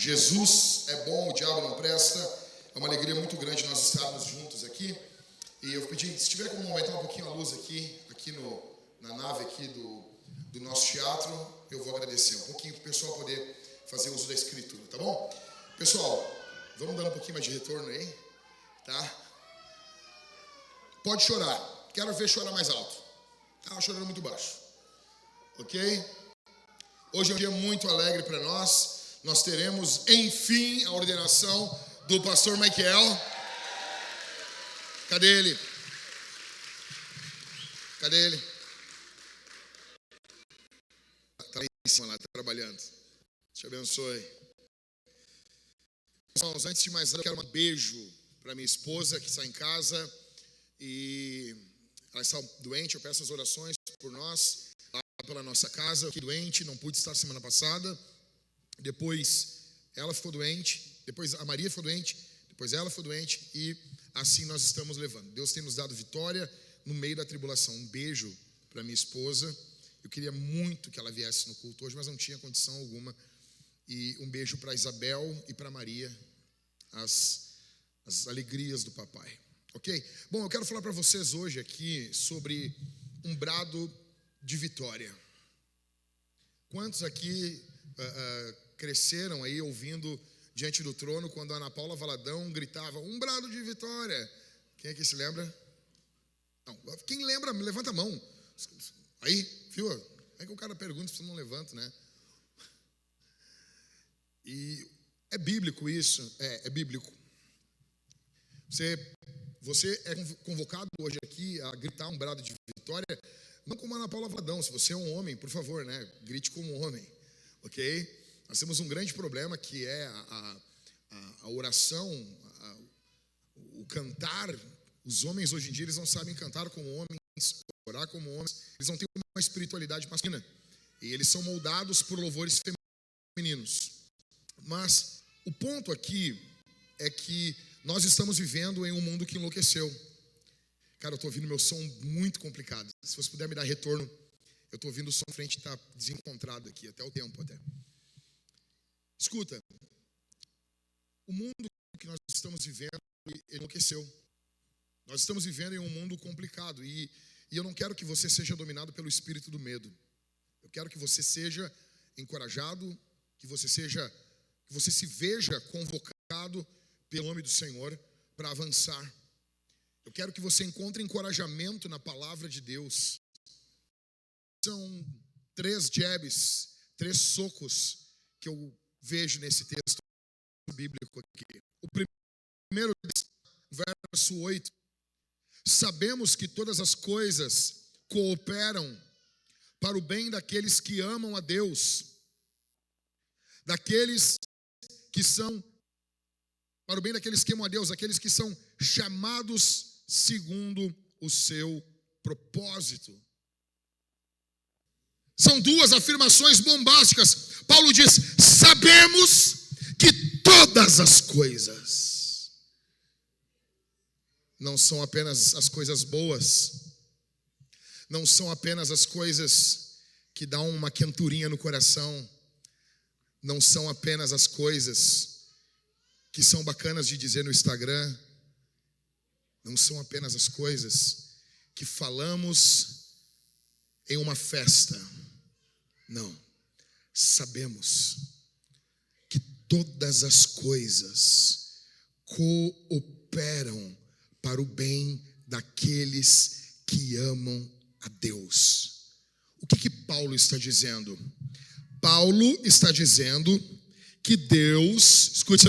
Jesus é bom, o diabo não presta. É uma alegria muito grande nós estarmos juntos aqui. E eu pedi, se tiver como aumentar um pouquinho a luz aqui na nave aqui do nosso teatro, eu vou agradecer um pouquinho para o pessoal poder fazer uso da escritura, tá bom? Pessoal, vamos dar um pouquinho mais de retorno aí, tá? Pode chorar, quero ver chorar mais alto. Tá chorando muito baixo, ok? Hoje é um dia muito alegre para nós. Nós teremos, enfim, a ordenação do pastor Michael. Cadê ele? Cadê ele? Está lá em cima, lá, trabalhando. Deus te abençoe. Irmãos, antes de mais nada, eu quero um beijo para minha esposa que está em casa. E ela está doente, eu peço as orações por nós, lá pela nossa casa. Eu fiquei doente, não pude estar semana passada. Depois ela ficou doente, depois a Maria ficou doente, depois ela ficou doente e assim nós estamos levando. Deus tem nos dado vitória no meio da tribulação. Um beijo para minha esposa. Eu queria muito que ela viesse no culto hoje, mas não tinha condição alguma. E um beijo para Isabel e para Maria, as alegrias do papai. Ok? Bom, eu quero falar para vocês hoje aqui sobre um brado de vitória. Quantos aqui cresceram aí ouvindo diante do trono quando a Ana Paula Valadão gritava um brado de vitória? Quem aqui se lembra? Não. Quem lembra, levanta a mão. Aí, viu? Aí que o cara pergunta se você não levanta, né? E é bíblico isso? É bíblico. Você é convocado hoje aqui a gritar um brado de vitória, não como a Ana Paula Valadão. Se você é um homem, por favor, né? Grite como um homem, ok? Nós temos um grande problema que é a oração, o cantar. Os homens hoje em dia eles não sabem cantar como homens, orar como homens. Eles não têm uma espiritualidade masculina e eles são moldados por louvores femininos. Mas o ponto aqui é que nós estamos vivendo em um mundo que enlouqueceu. Cara, eu estou ouvindo meu som muito complicado. Se você puder me dar retorno, eu estou ouvindo o som frente está desencontrado aqui, até o tempo até. Escuta, o mundo que nós estamos vivendo enlouqueceu. Nós estamos vivendo em um mundo complicado e eu não quero que você seja dominado pelo espírito do medo. Eu quero que você seja encorajado, que você se veja convocado pelo nome do Senhor para avançar. Eu quero que você encontre encorajamento na palavra de Deus. São 3 jabs, 3 socos que eu vejo nesse texto bíblico aqui. O primeiro, verso 8. Sabemos que todas as coisas cooperam para o bem daqueles que amam a Deus, para o bem daqueles que amam a Deus, aqueles que são chamados segundo o seu propósito. São 2 afirmações bombásticas. Paulo diz: sabemos que todas as coisas, não são apenas as coisas boas, não são apenas as coisas que dão uma quenturinha no coração, não são apenas as coisas que são bacanas de dizer no Instagram, não são apenas as coisas que falamos em uma festa. Não, sabemos que todas as coisas cooperam para o bem daqueles que amam a Deus. O que Paulo está dizendo? Paulo está dizendo que Deus, escute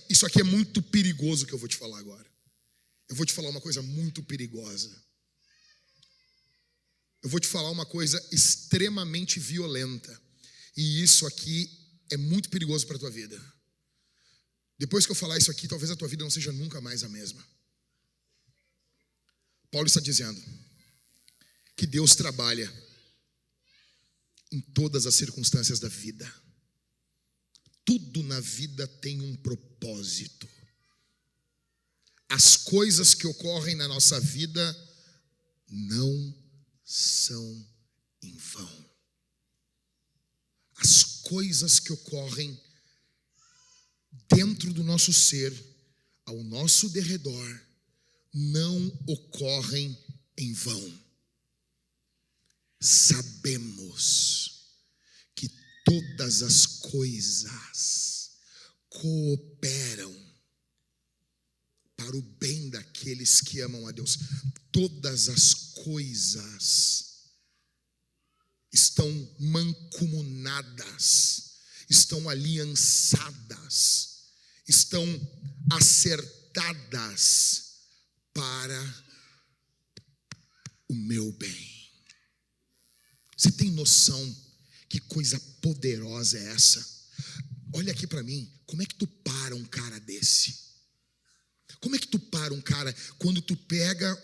isso aqui é muito perigoso que eu vou te falar agora. Eu vou te falar uma coisa muito perigosa. Eu vou te falar uma coisa extremamente violenta. E isso aqui é muito perigoso para a tua vida. Depois que eu falar isso aqui, talvez a tua vida não seja nunca mais a mesma. Paulo está dizendo que Deus trabalha em todas as circunstâncias da vida. Tudo na vida tem um propósito. As coisas que ocorrem na nossa vida não são em vão. As coisas que ocorrem dentro do nosso ser, ao nosso derredor, não ocorrem em vão. Sabemos que todas as coisas cooperam para o bem daqueles que amam a Deus. Todas as coisas estão mancomunadas, estão aliançadas, estão acertadas para o meu bem. Você tem noção que coisa poderosa é essa? Olha aqui para mim, como é que tu para um cara desse? Como é que tu para um cara quando tu pega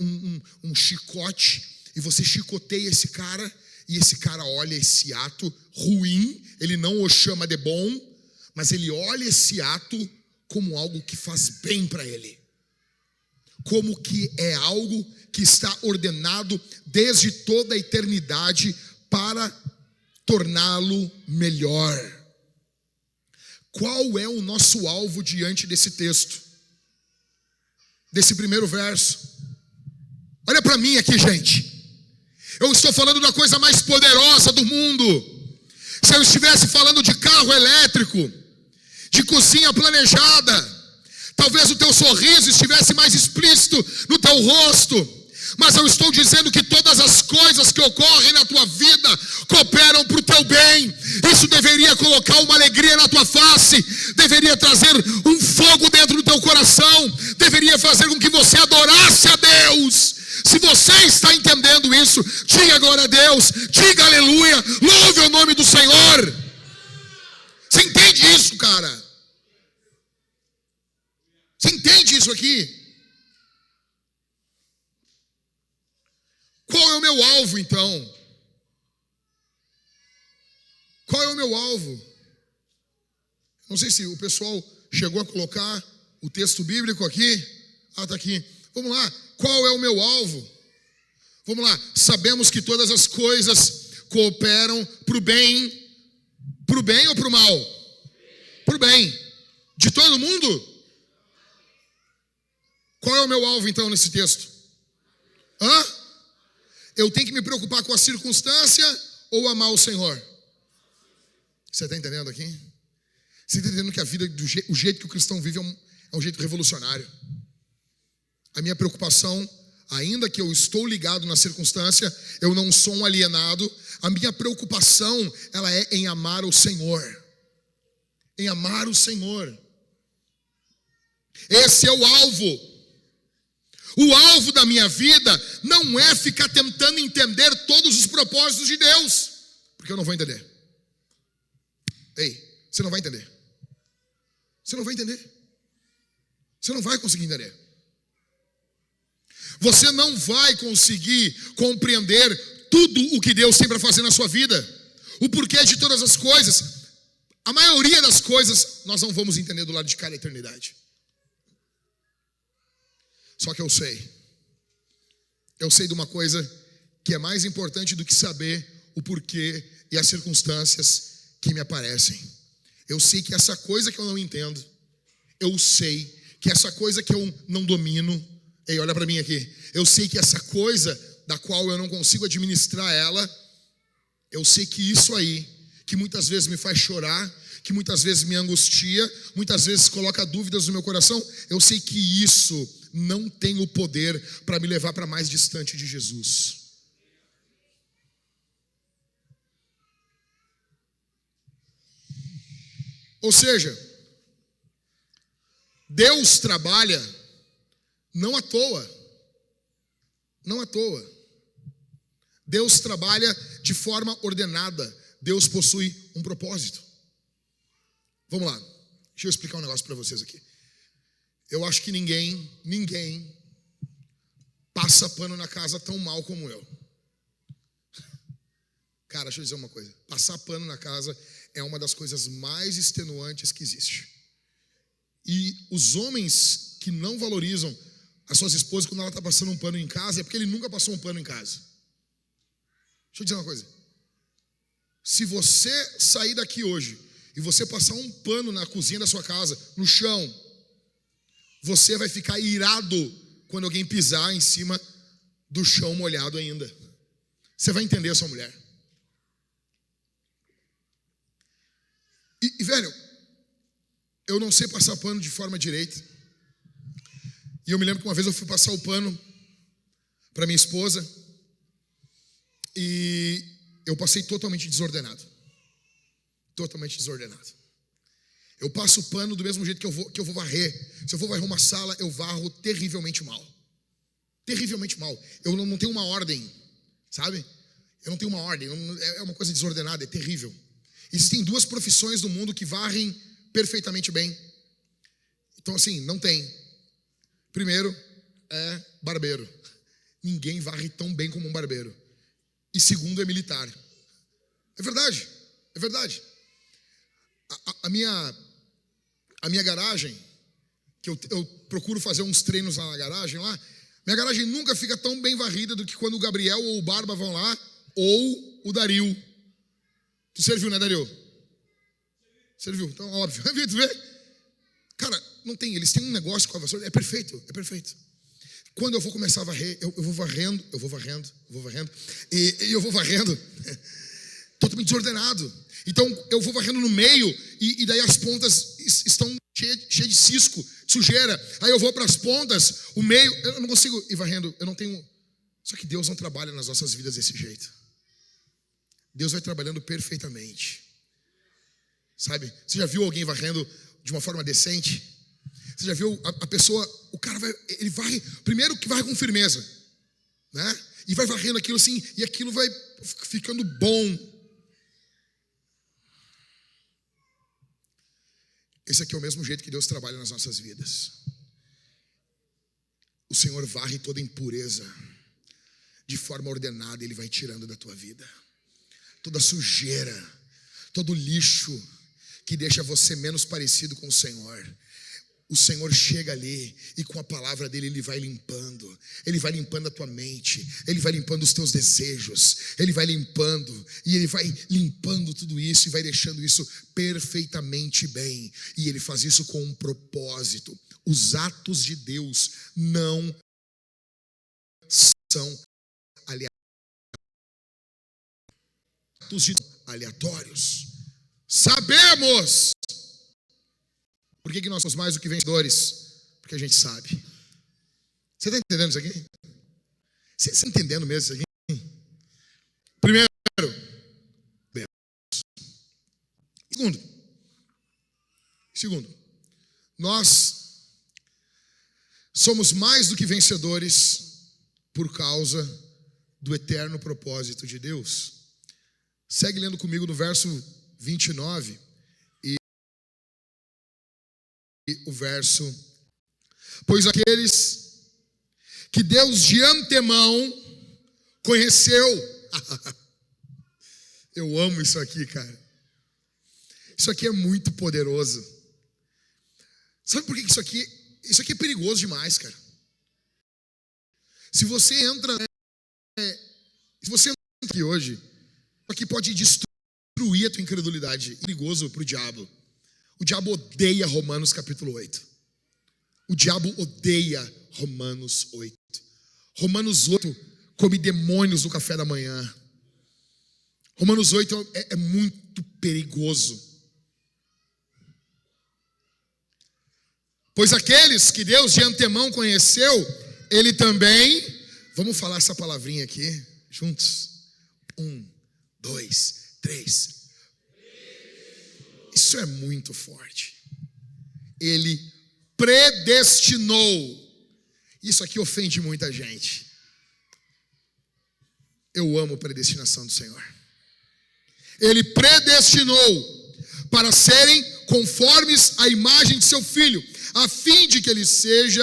um chicote e você chicoteia esse cara e esse cara olha esse ato ruim, ele não o chama de bom, mas ele olha esse ato como algo que faz bem para ele, como que é algo que está ordenado desde toda a eternidade para torná-lo melhor. Qual é o nosso alvo diante desse texto? Desse primeiro verso? Olha para mim aqui, gente. Eu estou falando da coisa mais poderosa do mundo. Se eu estivesse falando de carro elétrico, de cozinha planejada, talvez o teu sorriso estivesse mais explícito no teu rosto. Mas eu estou dizendo que todas as coisas que ocorrem na tua vida cooperam para o teu bem. Isso deveria colocar uma alegria na tua face, deveria trazer um fogo dentro do teu coração, deveria fazer com que você adorasse a Deus. Se você está entendendo isso, diga glória a Deus, diga aleluia, louve o nome do Senhor. Você entende isso, cara? Você entende isso aqui? Qual é o meu alvo, então? Qual é o meu alvo? Não sei se o pessoal chegou a colocar o texto bíblico aqui. Ah, está aqui. Vamos lá. Qual é o meu alvo? Vamos lá. Sabemos que todas as coisas cooperam para o bem. Para o bem ou para o mal? Para o bem. De todo mundo? Qual é o meu alvo, então, nesse texto? Eu tenho que me preocupar com a circunstância ou amar o Senhor? Você está entendendo aqui? Você está entendendo que a vida, o jeito que o cristão vive é um jeito revolucionário. A minha preocupação, ainda que eu estou ligado na circunstância, eu não sou um alienado. A minha preocupação, ela é em amar o Senhor. Em amar o Senhor. Esse é o alvo. O alvo da minha vida não é ficar tentando entender todos os propósitos de Deus, porque eu não vou entender. Ei, você não vai entender. Você não vai entender. Você não vai conseguir entender. Você não vai conseguir compreender tudo o que Deus tem para fazer na sua vida, o porquê de todas as coisas. A maioria das coisas nós não vamos entender do lado de cá da eternidade. Só que eu sei de uma coisa que é mais importante do que saber o porquê e as circunstâncias que me aparecem. Eu sei que essa coisa que eu não entendo, eu sei que essa coisa que eu não domino, ei, olha para mim aqui, eu sei que essa coisa da qual eu não consigo administrar ela, eu sei que isso aí, que muitas vezes me faz chorar, que muitas vezes me angustia, muitas vezes coloca dúvidas no meu coração, eu sei que isso não tem o poder para me levar para mais distante de Jesus. Ou seja, Deus trabalha não à toa. Não à toa. Deus trabalha de forma ordenada. Deus possui um propósito. Vamos lá. Deixa eu explicar um negócio para vocês aqui. Eu acho que ninguém passa pano na casa tão mal como eu. Cara, deixa eu dizer uma coisa. Passar pano na casa é uma das coisas mais extenuantes que existe. E os homens que não valorizam as suas esposas quando ela está passando um pano em casa é porque ele nunca passou um pano em casa. Deixa eu dizer uma coisa. Se você sair daqui hoje e você passar um pano na cozinha da sua casa, no chão, você vai ficar irado quando alguém pisar em cima do chão molhado ainda. Você vai entender a sua mulher. E velho, eu não sei passar pano de forma direita. E eu me lembro que uma vez eu fui passar o pano para minha esposa e eu passei totalmente desordenado. Totalmente desordenado. Eu passo o pano do mesmo jeito que eu vou varrer. Se eu vou varrer uma sala, eu varro terrivelmente mal. Terrivelmente mal. Eu não tenho uma ordem, sabe? Eu não tenho uma ordem. É uma coisa desordenada, é terrível. Existem duas profissões no mundo que varrem perfeitamente bem. Então, assim, não tem. Primeiro é barbeiro. Ninguém varre tão bem como um barbeiro. E segundo é militar. É verdade, é verdade. A minha garagem, que eu procuro fazer uns treinos lá na garagem lá, minha garagem nunca fica tão bem varrida do que quando o Gabriel ou o Barba vão lá, ou o Dario. Tu serviu, né, Dario? Serviu, então óbvio. Tu vê? Cara, não tem, eles têm um negócio com a vassoura, é perfeito, é perfeito. Quando eu vou começar a varrer, eu vou varrendo, e eu vou varrendo, totalmente desordenado. Então eu vou varrendo no meio, e daí as pontas estão cheias de cisco, de sujeira. Aí eu vou para as pontas, o meio, eu não consigo ir varrendo, eu não tenho. Só que Deus não trabalha nas nossas vidas desse jeito. Deus vai trabalhando perfeitamente. Sabe? Você já viu alguém varrendo de uma forma decente? Você já viu a pessoa, o cara ele varre, primeiro que varre com firmeza, né? E vai varrendo aquilo assim, e aquilo vai ficando bom. Esse aqui é o mesmo jeito que Deus trabalha nas nossas vidas. O Senhor varre toda impureza, de forma ordenada, Ele vai tirando da tua vida. Toda sujeira, todo lixo que deixa você menos parecido com o Senhor. O Senhor chega ali e com a palavra dele Ele vai limpando. Ele vai limpando a tua mente. Ele vai limpando os teus desejos. Ele vai limpando. E Ele vai limpando tudo isso e vai deixando isso perfeitamente bem. E Ele faz isso com um propósito. Os atos de Deus não são aleatórios. Sabemos. Por que nós somos mais do que vencedores? Porque a gente sabe. Você está entendendo isso aqui? Você está entendendo mesmo isso aqui? Primeiro, Segundo, nós somos mais do que vencedores por causa do eterno propósito de Deus. Segue lendo comigo no verso 29 e o verso: pois aqueles que Deus de antemão conheceu. Eu amo isso aqui, cara. Isso aqui é muito poderoso. Sabe por que isso aqui é perigoso demais, cara? Se você entra aqui hoje, isso aqui pode destruir a tua incredulidade. É perigoso para o diabo. O diabo odeia Romanos capítulo 8. O diabo odeia Romanos 8. Romanos 8 come demônios no café da manhã. Romanos 8 é muito perigoso. Pois aqueles que Deus de antemão conheceu, Ele também... Vamos falar essa palavrinha aqui, juntos? 1, 2, 3. Isso é muito forte. Ele predestinou. Isso aqui ofende muita gente. Eu amo a predestinação do Senhor. Ele predestinou para serem conformes à imagem de seu Filho, a fim de que ele seja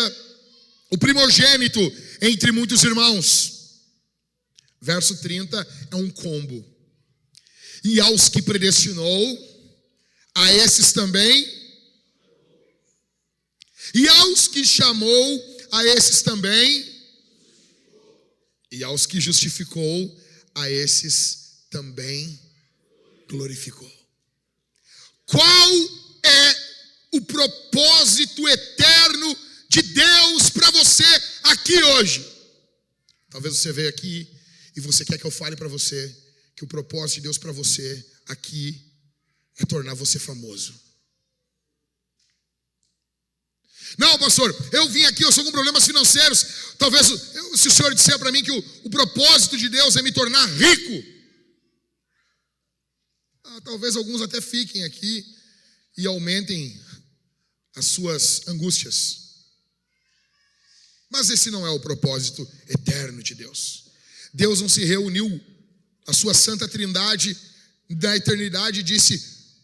o primogênito entre muitos irmãos. Verso 30 é um combo. E aos que predestinou, a esses também. E aos que chamou, a esses também. E aos que justificou, a esses também glorificou. Qual é o propósito eterno de Deus para você aqui hoje? Talvez você veja aqui e você quer que eu fale para você que o propósito de Deus para você aqui é tornar você famoso. Não, pastor, eu vim aqui, eu estou com problemas financeiros. Talvez, se o senhor disser para mim que o propósito de Deus é me tornar rico, talvez alguns até fiquem aqui e aumentem as suas angústias. Mas esse não é o propósito eterno de Deus. Deus não se reuniu, a sua santa trindade da eternidade disse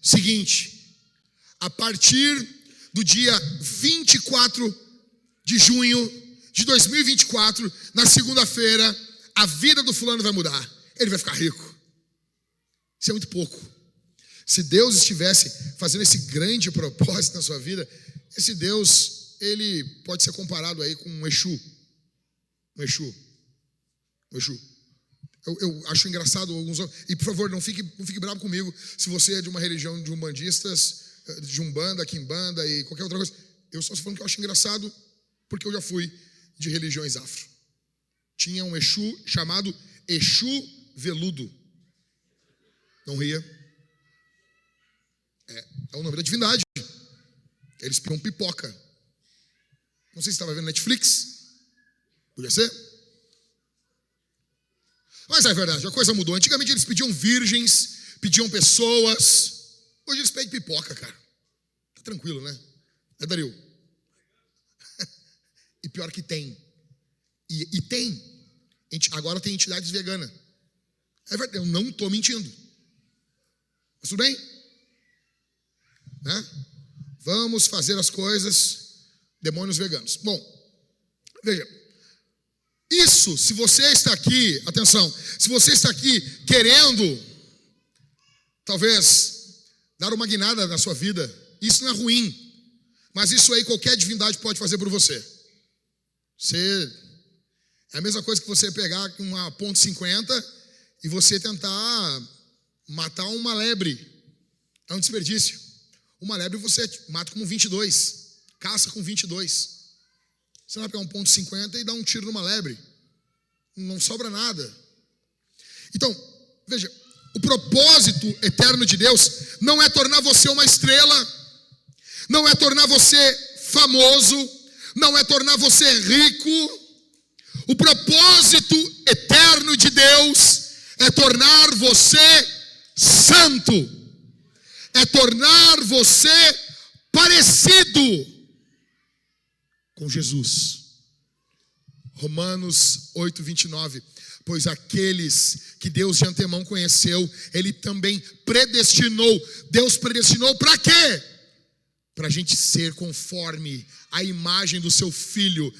o seguinte: a partir do dia 24 de junho de 2024, na segunda-feira, a vida do fulano vai mudar. Ele vai ficar rico. Isso é muito pouco. Se Deus estivesse fazendo esse grande propósito na sua vida, esse Deus, ele pode ser comparado aí com um Exu. Um Exu. Eu acho engraçado alguns... E por favor, não fique bravo comigo se você é de uma religião de umbandistas, de Umbanda, Quimbanda e qualquer outra coisa. Eu só estou falando que eu acho engraçado porque eu já fui de religiões afro. Tinha um Exu chamado Exu Veludo. Não ria. É o nome da divindade. Eles pediam pipoca. Não sei se estava vendo Netflix. Podia ser. Mas é verdade, a coisa mudou. Antigamente eles pediam virgens, pediam pessoas. Hoje eles pedem pipoca, cara. Tá tranquilo, né? É, Dario? E pior que tem. E tem. Agora tem entidades veganas. É verdade, eu não estou mentindo. Mas tudo bem? Né? Vamos fazer as coisas, demônios veganos. Bom, veja. Isso, se você está aqui, atenção, se você está aqui querendo, talvez, dar uma guinada na sua vida, isso não é ruim, mas isso aí qualquer divindade pode fazer por você. É a mesma coisa que você pegar uma .50 e você tentar matar uma lebre. É um desperdício. Uma lebre você mata com 22, caça com 22. Você vai pegar um .50 e dar um tiro numa lebre. Não sobra nada. Então, veja, o propósito eterno de Deus não é tornar você uma estrela, não é tornar você famoso, não é tornar você rico. O propósito eterno de Deus é tornar você santo, é tornar você parecido com Jesus. Romanos 8:29. Pois aqueles que Deus de antemão conheceu, Ele também predestinou. Deus predestinou para quê? Para a gente ser conforme a imagem do seu Filho,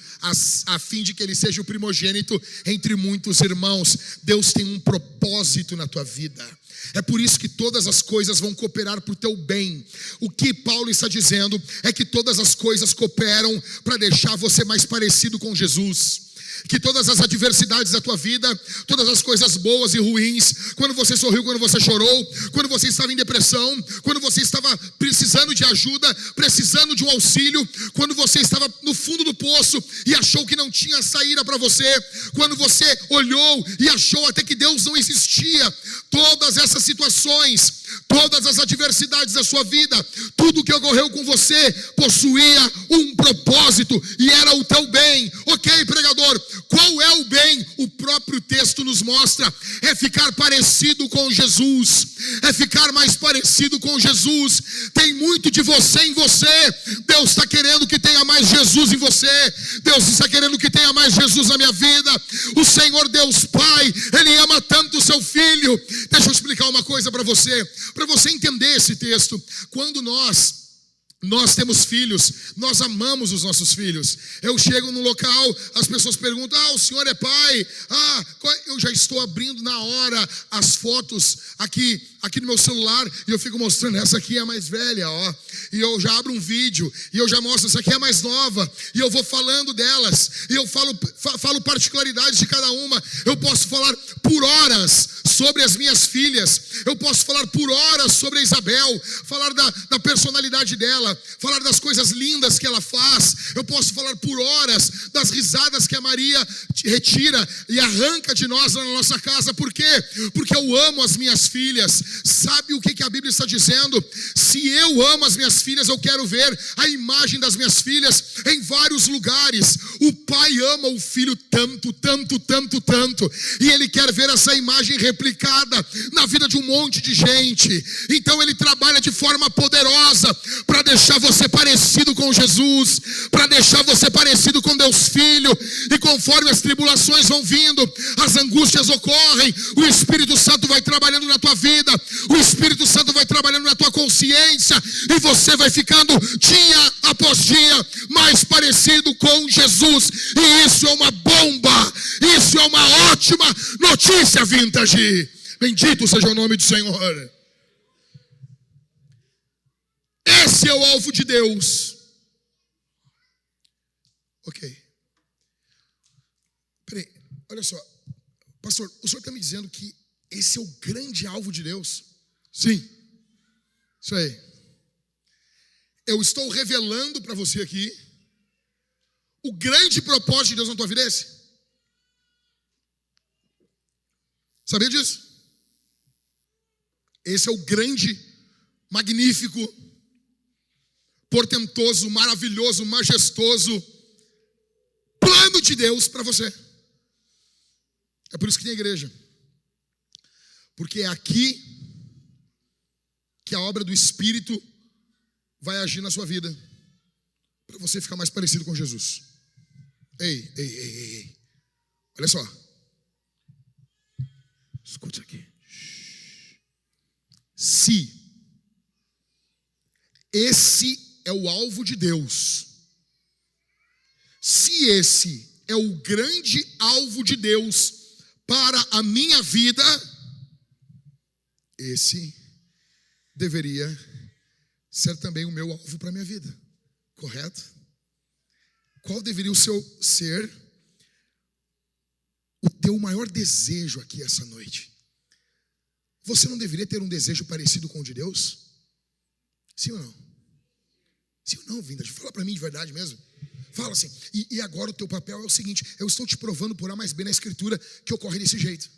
a fim de que Ele seja o primogênito entre muitos irmãos. Deus tem um propósito na tua vida. É por isso que todas as coisas vão cooperar para o teu bem. O que Paulo está dizendo é que todas as coisas cooperam para deixar você mais parecido com Jesus. Que todas as adversidades da tua vida, todas as coisas boas e ruins, quando você sorriu, quando você chorou, quando você estava em depressão, quando você estava precisando de ajuda, precisando de um auxílio, quando você estava no fundo do poço e achou que não tinha saída para você, quando você olhou e achou até que Deus não existia, todas essas situações, todas as adversidades da sua vida, tudo que ocorreu com você possuía um propósito e era o teu bem. Ok, pregador, qual é o bem? O próprio texto nos mostra, é ficar parecido com Jesus, é ficar mais parecido com Jesus. Tem muito de você em você. Deus está querendo que tenha mais Jesus em você. Deus está querendo que tenha mais Jesus na minha vida. O Senhor Deus Pai, Ele ama tanto o seu Filho. Deixa eu explicar uma coisa para você entender esse texto. Quando nós temos filhos, nós amamos os nossos filhos. Eu chego no local, as pessoas perguntam: o senhor é pai? Eu já estou abrindo na hora as fotos aqui aqui no meu celular e eu fico mostrando, essa aqui é a mais velha, ó. E eu já abro um vídeo e eu já mostro, essa aqui é a mais nova. E eu vou falando delas. E eu falo particularidades de cada uma. Eu posso falar por horas sobre as minhas filhas. Eu posso falar por horas sobre a Isabel. Falar da personalidade dela. Falar das coisas lindas que ela faz. Eu posso falar por horas das risadas que a Maria retira e arranca de nós lá na nossa casa. Por quê? Porque eu amo as minhas filhas. Sabe o que a Bíblia está dizendo? Se eu amo as minhas filhas, eu quero ver a imagem das minhas filhas em vários lugares. O pai ama o filho tanto, tanto, tanto, tanto, e ele quer ver essa imagem replicada na vida de um monte de gente. Então ele trabalha de forma poderosa para deixar você parecido com Jesus, para deixar você parecido com Deus Filho. E conforme as tribulações vão vindo, as angústias ocorrem, o Espírito Santo vai trabalhando na tua vida, o Espírito Santo vai trabalhando na tua consciência, e você vai ficando dia após dia mais parecido com Jesus. E isso é uma bomba, isso é uma ótima notícia, Vintage. Bendito seja o nome do Senhor. Esse é o alvo de Deus. Ok. Peraí, olha só. Pastor, o senhor está me dizendo que esse é o grande alvo de Deus? Sim. Isso aí. Eu estou revelando para você aqui o grande propósito de Deus na tua vida é esse. Sabia disso? Esse é o grande, magnífico, portentoso, maravilhoso, majestoso plano de Deus para você. É por isso que tem igreja. Porque é aqui que a obra do Espírito vai agir na sua vida, para você ficar mais parecido com Jesus. Ei. Olha só. Escute aqui. Se esse é o alvo de Deus, se esse é o grande alvo de Deus para a minha vida, esse deveria ser também o meu alvo para a minha vida, correto? Qual deveria ser o teu maior desejo aqui essa noite? Você não deveria ter um desejo parecido com o de Deus? Sim ou não? Sim ou não, Vintage? Fala para mim de verdade mesmo. Fala assim, e agora o teu papel é o seguinte: eu estou te provando por A mais B na Escritura que ocorre desse jeito.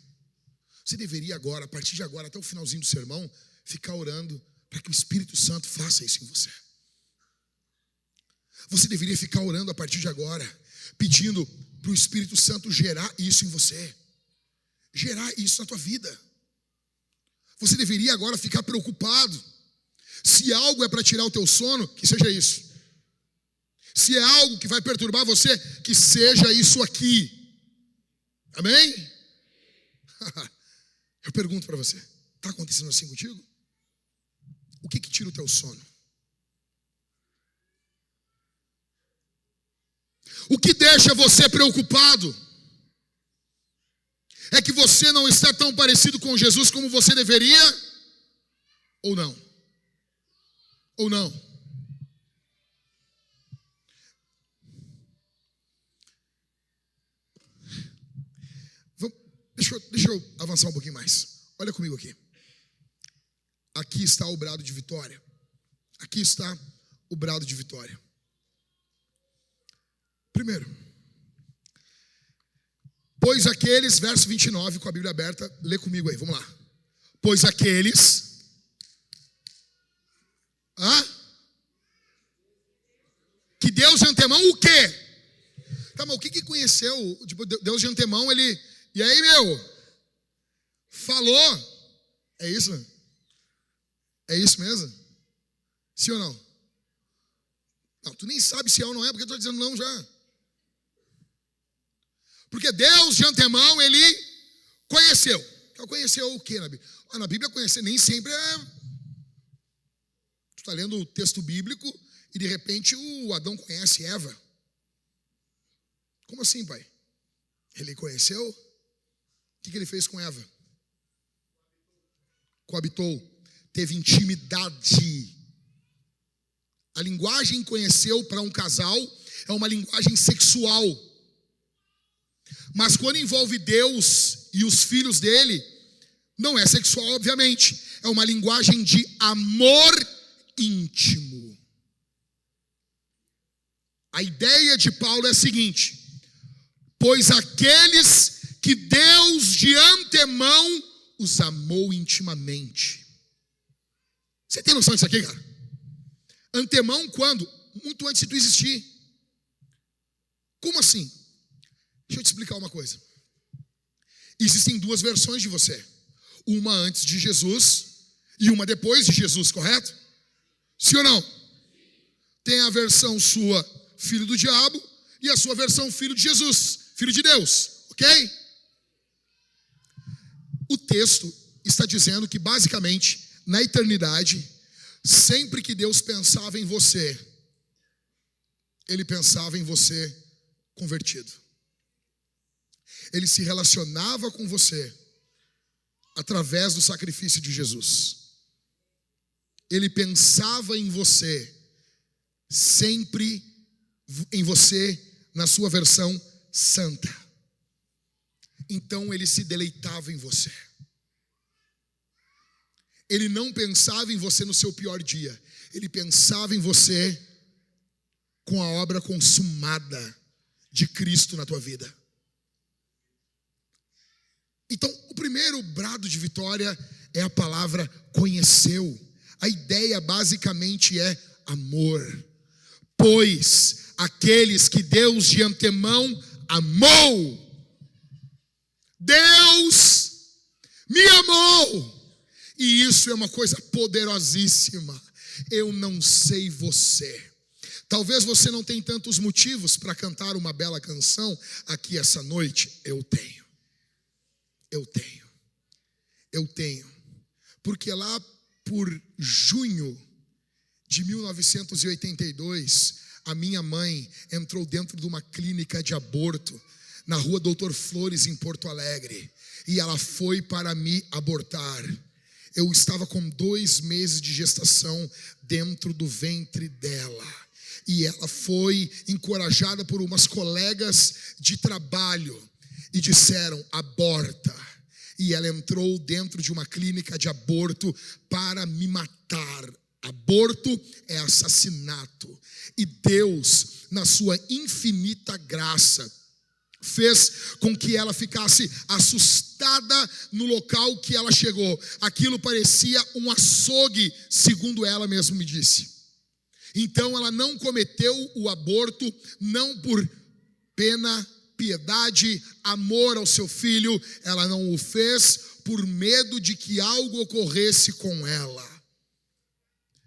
Você deveria agora, a partir de agora, até o finalzinho do sermão, ficar orando para que o Espírito Santo faça isso em você. Você deveria ficar orando a partir de agora, pedindo para o Espírito Santo gerar isso em você, gerar isso na tua vida. Você deveria agora ficar preocupado. Se algo é para tirar o teu sono, que seja isso. Se é algo que vai perturbar você, que seja isso aqui. Amém? Eu pergunto para você, está acontecendo assim contigo? O que tira o teu sono? O que deixa você preocupado é que você não está tão parecido com Jesus como você deveria? Ou não? Ou não? Deixa eu avançar um pouquinho mais. Olha comigo aqui. Aqui está o brado de vitória. Aqui está o brado de vitória. Primeiro, pois aqueles, verso 29, com a Bíblia aberta, lê comigo aí, vamos lá. Pois aqueles, que Deus de antemão, o quê? Tá, mas o que conheceu? Tipo, Deus de antemão, ele, e aí, falou, é isso? É isso mesmo? Sim ou não? Não, tu nem sabe se é ou não é, porque eu estou dizendo não já. Porque Deus de antemão, ele conheceu. Conheceu o quê na Bíblia? Na Bíblia conhecer nem sempre é... Tu está lendo o texto bíblico e de repente o Adão conhece Eva. Como assim, pai? Ele conheceu? O que ele fez com Eva? coabitou, teve intimidade. A linguagem conheceu para um casal é uma linguagem sexual. Mas quando envolve Deus e os filhos dele, não é sexual, obviamente. É uma linguagem de amor íntimo. A ideia de Paulo é a seguinte: pois aqueles que Deus de antemão os amou intimamente. Você tem noção disso aqui, cara? Antemão quando? Muito antes de tu existir. Como assim? Deixa eu te explicar uma coisa. Existem duas versões de você. Uma antes de Jesus e uma depois de Jesus, correto? Sim ou não? Tem a versão sua, filho do diabo, e a sua versão, filho de Jesus, filho de Deus, ok? O texto está dizendo que basicamente, na eternidade, sempre que Deus pensava em você, Ele pensava em você convertido. Ele se relacionava com você através do sacrifício de Jesus. Ele pensava em você, sempre em você, na sua versão santa. Então ele se deleitava em você. Ele não pensava em você no seu pior dia. Ele pensava em você com a obra consumada de Cristo na tua vida. Então, o primeiro brado de vitória é a palavra conheceu. A ideia basicamente é amor. Pois aqueles que Deus de antemão amou, Deus me amou. E isso é uma coisa poderosíssima. Eu não sei você. Talvez você não tenha tantos motivos para cantar uma bela canção aqui essa noite. Eu tenho. Porque lá por junho de 1982, a minha mãe entrou dentro de uma clínica de aborto na rua Doutor Flores, em Porto Alegre. E ela foi para me abortar. Eu estava com 2 meses de gestação dentro do ventre dela. E ela foi encorajada por umas colegas de trabalho e disseram: aborta. E ela entrou dentro de uma clínica de aborto para me matar. Aborto é assassinato. E Deus, na sua infinita graça, fez com que ela ficasse assustada no local que ela chegou. Aquilo parecia um açougue, segundo ela mesma me disse. Então ela não cometeu o aborto, não por pena, piedade, amor ao seu filho. Ela não o fez por medo de que algo ocorresse com ela.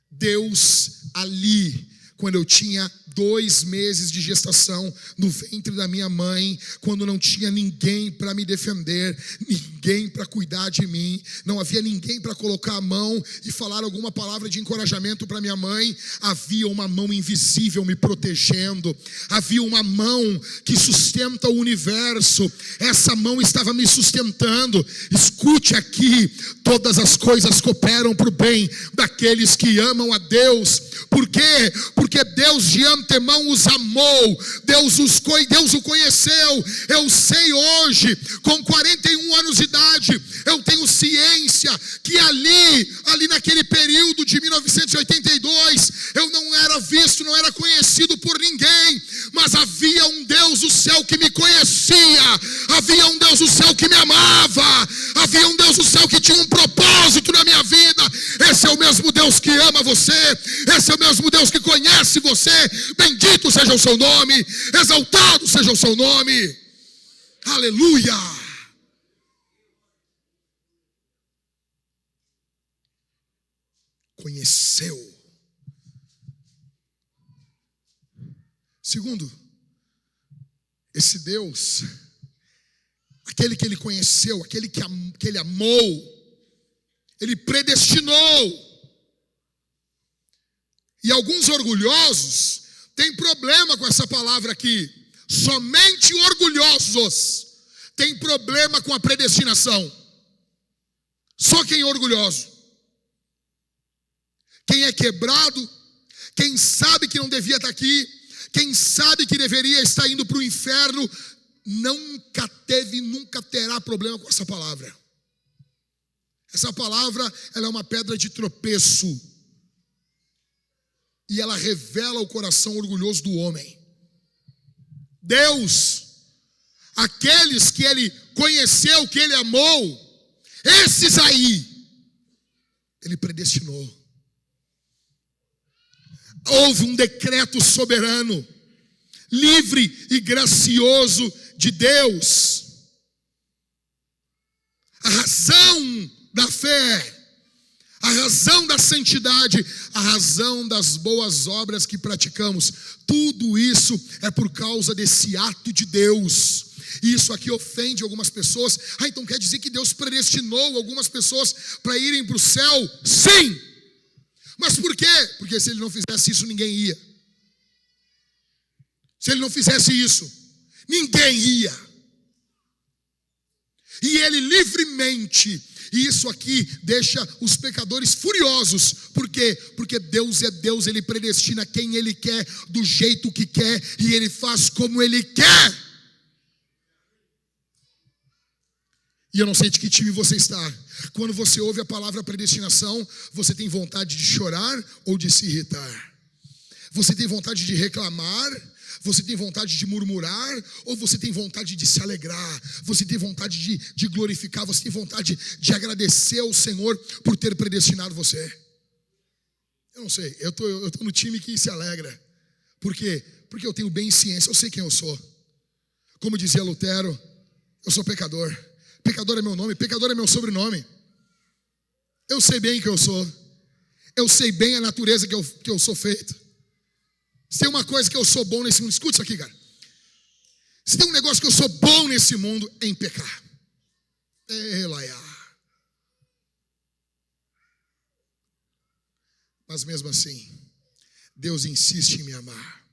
Deus ali, quando eu tinha 2 meses de gestação no ventre da minha mãe, quando não tinha ninguém para me defender, ninguém para cuidar de mim, não havia ninguém para colocar a mão e falar alguma palavra de encorajamento para minha mãe, havia uma mão invisível me protegendo, havia uma mão que sustenta o universo, essa mão estava me sustentando. Escute aqui: todas as coisas cooperam para o bem daqueles que amam a Deus. Por quê? Porque Deus de antemão os amou, Deus o conheceu. Eu sei hoje, com 41 anos de idade, eu tenho ciência que ali naquele período de 1982, eu não era visto, não era conhecido por ninguém, mas havia um Deus do céu que me conhecia, havia um Deus do céu que me amava, havia um Deus do céu que tinha um propósito na minha vida. Esse é o mesmo Deus que ama você, esse é o mesmo Deus que conhece você. Bendito seja o seu nome, exaltado seja o seu nome. Aleluia. Conheceu. Segundo, esse Deus, aquele que ele conheceu, aquele que ele amou, ele predestinou. E alguns orgulhosos têm problema com essa palavra aqui. Somente orgulhosos têm problema com a predestinação. Só quem é orgulhoso, quem é quebrado, quem sabe que não devia estar aqui, quem sabe que deveria estar indo para o inferno, nunca teve, nunca terá problema com essa palavra. Essa palavra, ela é uma pedra de tropeço. E ela revela o coração orgulhoso do homem. Deus, aqueles que Ele conheceu, que Ele amou, esses aí, Ele predestinou. Houve um decreto soberano, livre e gracioso de Deus. A razão da fé, a razão da santidade, a razão das boas obras que praticamos, tudo isso é por causa desse ato de Deus. E isso aqui ofende algumas pessoas. Então quer dizer que Deus predestinou algumas pessoas para irem para o céu? Sim! Mas por quê? Porque se Ele não fizesse isso, ninguém ia. Se Ele não fizesse isso, ninguém ia. E Ele livremente, e isso aqui deixa os pecadores furiosos. Por quê? Porque Deus é Deus, Ele predestina quem Ele quer, do jeito que quer, e Ele faz como Ele quer. E eu não sei de que time você está. Quando você ouve a palavra predestinação, você tem vontade de chorar ou de se irritar? Você tem vontade de reclamar? Você tem vontade de murmurar? Ou você tem vontade de se alegrar? Você tem vontade de glorificar? Você tem vontade de agradecer ao Senhor por ter predestinado você? Eu não sei, eu tô no time que se alegra. Por quê? Porque eu tenho bem ciência, eu sei quem eu sou. Como dizia Lutero, eu sou pecador. Pecador é meu nome, pecador é meu sobrenome. Eu sei bem quem eu sou. Eu sei bem a natureza que eu sou feito. Se tem uma coisa que eu sou bom nesse mundo, escute isso aqui, cara. Se tem um negócio que eu sou bom nesse mundo, é em pecar. Mas mesmo assim, Deus insiste em me amar.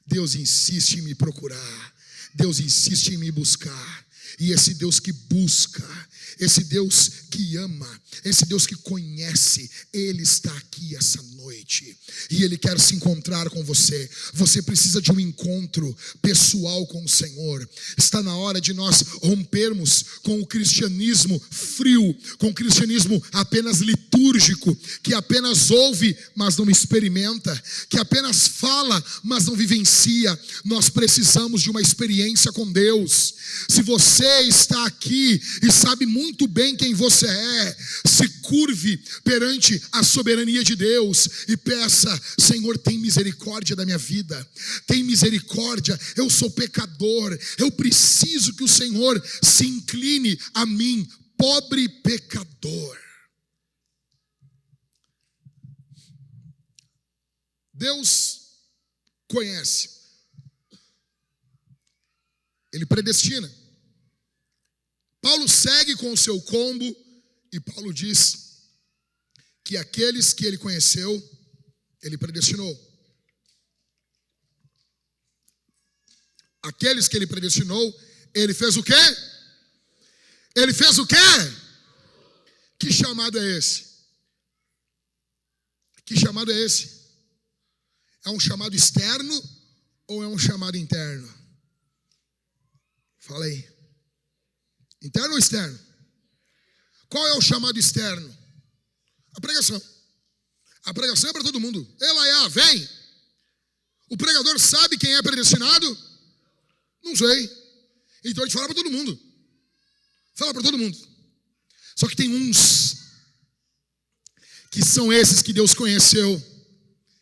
Deus insiste em me procurar. Deus insiste em me buscar. E esse Deus que busca, esse Deus que ama, esse Deus que conhece, Ele está aqui essa noite. E Ele quer se encontrar com você. Você precisa de um encontro pessoal com o Senhor. Está na hora de nós rompermos com o cristianismo frio, com o cristianismo apenas litúrgico, que apenas ouve, mas não experimenta, que apenas fala, mas não vivencia. Nós precisamos de uma experiência com Deus. Se você está aqui e sabe muito bem quem você é, se curve perante a soberania de Deus e peça: Senhor, tem misericórdia da minha vida, tem misericórdia, eu sou pecador, eu preciso que o Senhor se incline a mim, pobre pecador. Deus conhece, Ele predestina. Paulo segue com o seu combo e Paulo diz que aqueles que Ele conheceu, Ele predestinou. Aqueles que Ele predestinou, Ele fez o quê? Ele fez o quê? Que chamado é esse? Que chamado é esse? É um chamado externo ou é um chamado interno? Fala aí. Interno ou externo? Qual é o chamado externo? A pregação. A pregação é para todo mundo. Elaiá, vem. O pregador sabe quem é predestinado? Não sei. Então a gente fala para todo mundo. Fala para todo mundo. Só que tem uns que são esses que Deus conheceu,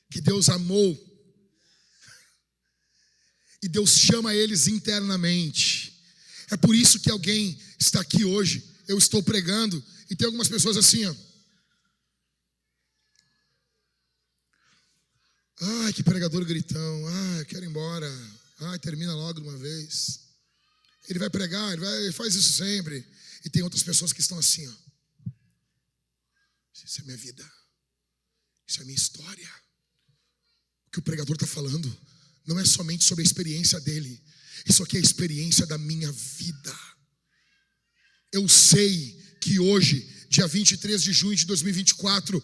que Deus amou, e Deus chama eles internamente. É por isso que alguém está aqui hoje, eu estou pregando, e tem algumas pessoas assim, ó. Ai, que pregador gritão, ai, quero ir embora, ai, termina logo de uma vez. Ele vai pregar, ele faz isso sempre. E tem outras pessoas que estão assim, ó. Isso é minha vida, isso é minha história. O que o pregador está falando não é somente sobre a experiência dele, isso aqui é a experiência da minha vida. Eu sei que hoje, dia 23 de junho de 2024,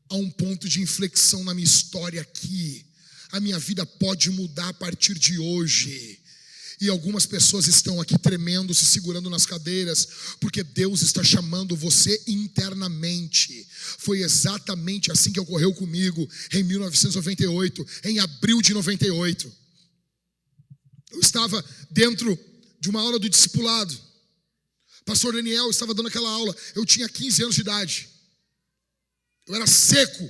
há um ponto de inflexão na minha história aqui. A minha vida pode mudar a partir de hoje. E algumas pessoas estão aqui tremendo, se segurando nas cadeiras, porque Deus está chamando você internamente. Foi exatamente assim que ocorreu comigo em 1998, em abril de 98. Eu estava dentro de uma aula do discipulado. Pastor Daniel estava dando aquela aula. Eu tinha 15 anos de idade. Eu era seco.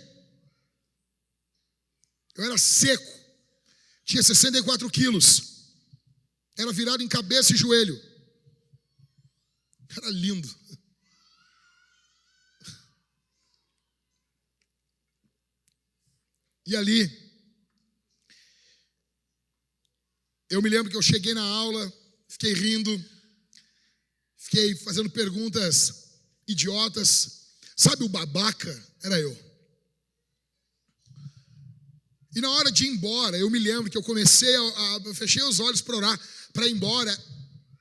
Tinha 64 quilos. Era virado em cabeça e joelho. Era lindo. E ali, eu me lembro que eu cheguei na aula, fiquei rindo, fiquei fazendo perguntas idiotas. Sabe o babaca? Era eu. E na hora de ir embora, eu me lembro que eu comecei eu fechei os olhos para orar, para ir embora.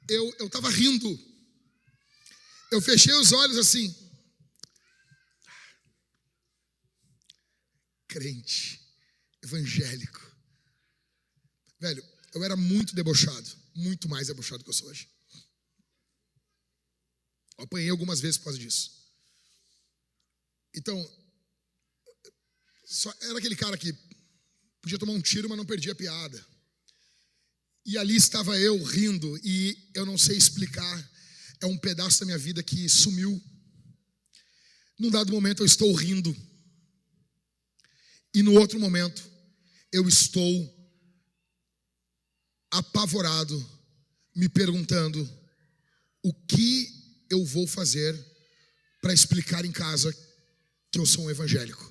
Eu estava rindo. Eu fechei os olhos assim. Crente, evangélico. Velho, eu era muito debochado, muito mais debochado que eu sou hoje. Eu apanhei algumas vezes por causa disso. Então, era aquele cara que podia tomar um tiro, mas não perdia a piada. E ali estava eu rindo, e eu não sei explicar, é um pedaço da minha vida que sumiu. Num dado momento eu estou rindo, e no outro momento eu estou apavorado, me perguntando o que eu vou fazer para explicar em casa que eu sou um evangélico.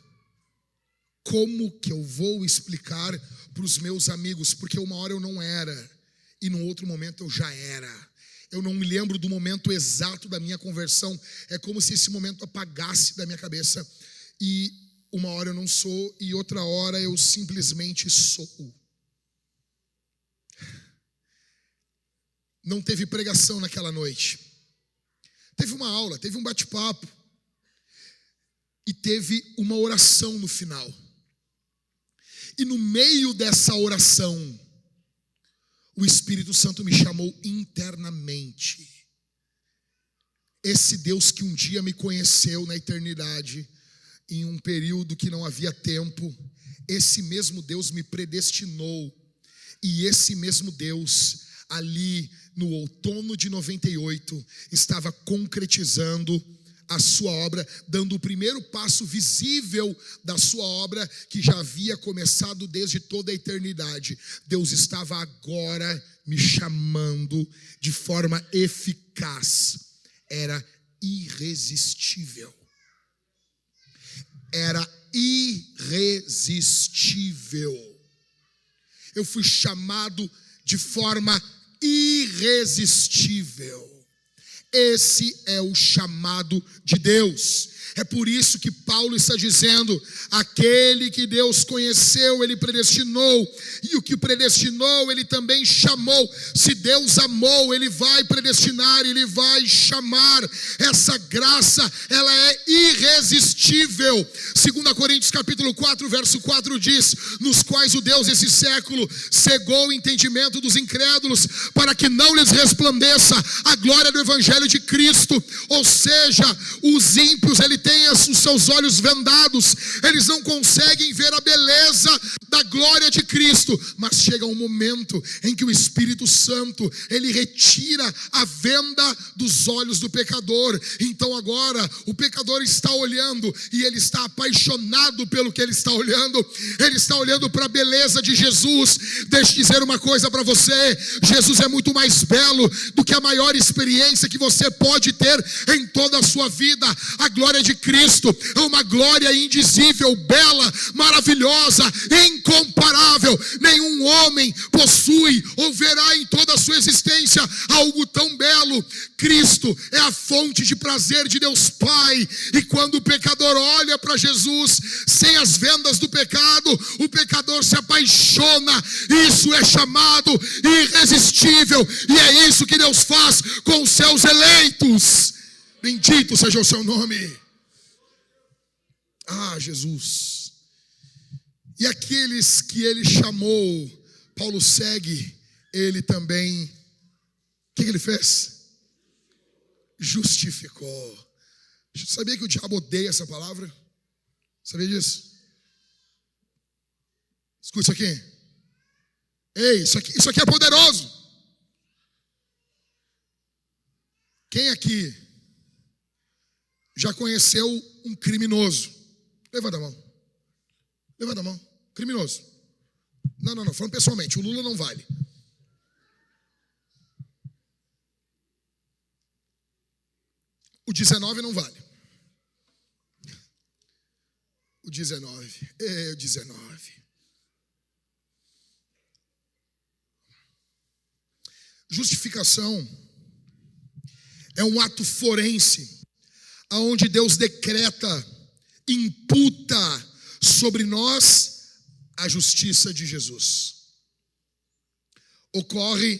Como que eu vou explicar para os meus amigos? Porque uma hora eu não era, e no outro momento eu já era. Eu não me lembro do momento exato da minha conversão. É como se esse momento apagasse da minha cabeça. E uma hora eu não sou, e outra hora eu simplesmente sou. Não teve pregação naquela noite. Teve uma aula, teve um bate-papo. E teve uma oração no final. E no meio dessa oração, o Espírito Santo me chamou internamente. Esse Deus que um dia me conheceu na eternidade, em um período que não havia tempo, esse mesmo Deus me predestinou. E esse mesmo Deus, ali no outono de 98, estava concretizando a sua obra, dando o primeiro passo visível da sua obra, que já havia começado desde toda a eternidade. Deus estava agora me chamando de forma eficaz. Era irresistível. Era irresistível. Eu fui chamado de forma irresistível. Esse é o chamado de Deus. É por isso que Paulo está dizendo: aquele que Deus conheceu, Ele predestinou, e o que predestinou, Ele também chamou. Se Deus amou, Ele vai predestinar, Ele vai chamar. Essa graça, ela é irresistível. 2 Coríntios capítulo 4, verso 4 diz: nos quais o Deus desse século cegou o entendimento dos incrédulos, para que não lhes resplandeça a glória do evangelho de Cristo. Ou seja, os ímpios, ele tem os seus olhos vendados, eles não conseguem ver a beleza da glória de Cristo, mas chega um momento em que o Espírito Santo, ele retira a venda dos olhos do pecador. Então agora o pecador está olhando, e ele está apaixonado pelo que ele está olhando. Ele está olhando para a beleza de Jesus. Deixa eu dizer uma coisa para você: Jesus é muito mais belo do que a maior experiência que você pode ter em toda a sua vida. A glória de Cristo é uma glória indizível, bela, maravilhosa, incomparável. Nenhum homem possui ou verá em toda a sua existência algo tão belo. Cristo é a fonte de prazer de Deus Pai, e quando o pecador olha para Jesus sem as vendas do pecado, o pecador se apaixona. Isso é chamado irresistível, e é isso que Deus faz com os seus eleitos. Bendito seja o seu nome. Ah, Jesus. E aqueles que ele chamou, Paulo segue, ele também, o que ele fez? Justificou. Sabia que o diabo odeia essa palavra? Sabia disso? Escuta isso aqui. Ei, isso aqui é poderoso. Quem aqui já conheceu um criminoso? Levanta a mão. Levanta a mão. Criminoso. Não, falando pessoalmente, o Lula não vale. O 19 não vale. O 19. O 19. Justificação é um ato forense, aonde Deus decreta, imputa sobre nós a justiça de Jesus. Ocorre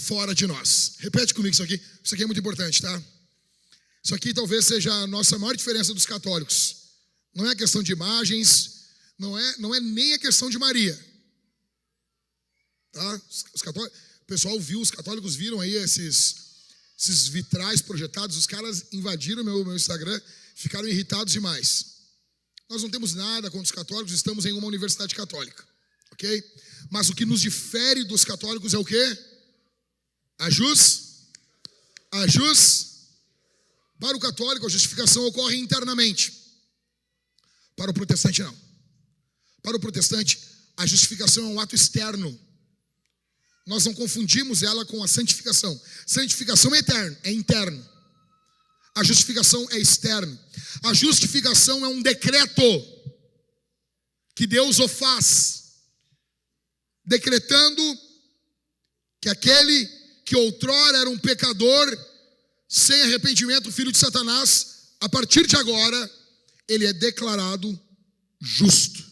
fora de nós. Repete comigo isso aqui. Isso aqui é muito importante, tá? Isso aqui talvez seja a nossa maior diferença dos católicos. Não é a questão de imagens, não é nem a questão de Maria. Tá? O pessoal viu, os católicos viram aí esses vitrais projetados, os caras invadiram meu Instagram, ficaram irritados demais. Nós não temos nada contra os católicos, estamos em uma universidade católica, ok? Mas o que nos difere dos católicos é o quê? Para o católico, a justificação ocorre internamente. Para o protestante, não. Para o protestante, a justificação é um ato externo. Nós não confundimos ela com a santificação. Santificação é interno. A justificação é externo. A justificação é um decreto que Deus o faz, decretando que aquele que outrora era um pecador, sem arrependimento, filho de Satanás, a partir de agora, ele é declarado justo.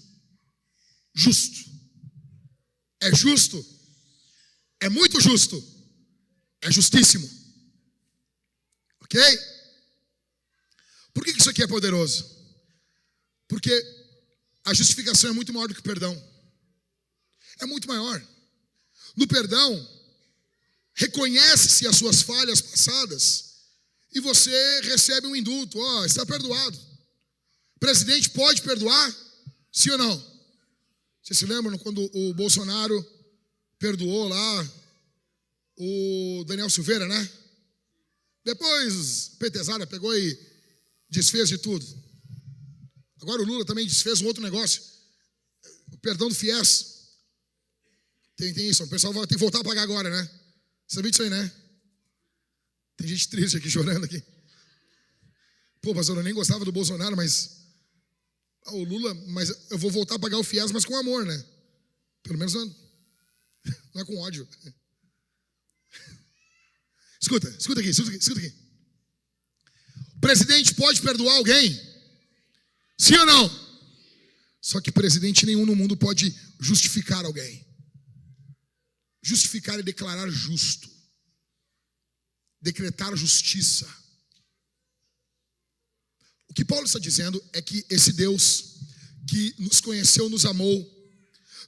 Justo. É justo. É muito justo. É justíssimo. Ok? Por que isso aqui é poderoso? Porque a justificação é muito maior do que o perdão. É muito maior. No perdão, reconhece-se as suas falhas passadas e você recebe um indulto. Está perdoado. O presidente pode perdoar? Sim ou não? Vocês se lembram quando o Bolsonaro perdoou lá o Daniel Silveira, né? Depois Petezada pegou e desfez de tudo. Agora o Lula também desfez um outro negócio. O perdão do FIES. Tem isso, o pessoal vai ter que voltar a pagar agora, né? Sabia disso aí, né? Tem gente triste aqui, chorando aqui. Pô, pastor, eu nem gostava do Bolsonaro, mas o Lula, mas eu vou voltar a pagar o FIES, mas com amor, né? Pelo menos não é com ódio. Escuta aqui. O presidente pode perdoar alguém? Sim ou não? Só que presidente nenhum no mundo pode justificar alguém. Justificar é declarar justo. Decretar justiça. O que Paulo está dizendo é que esse Deus que nos conheceu, nos amou,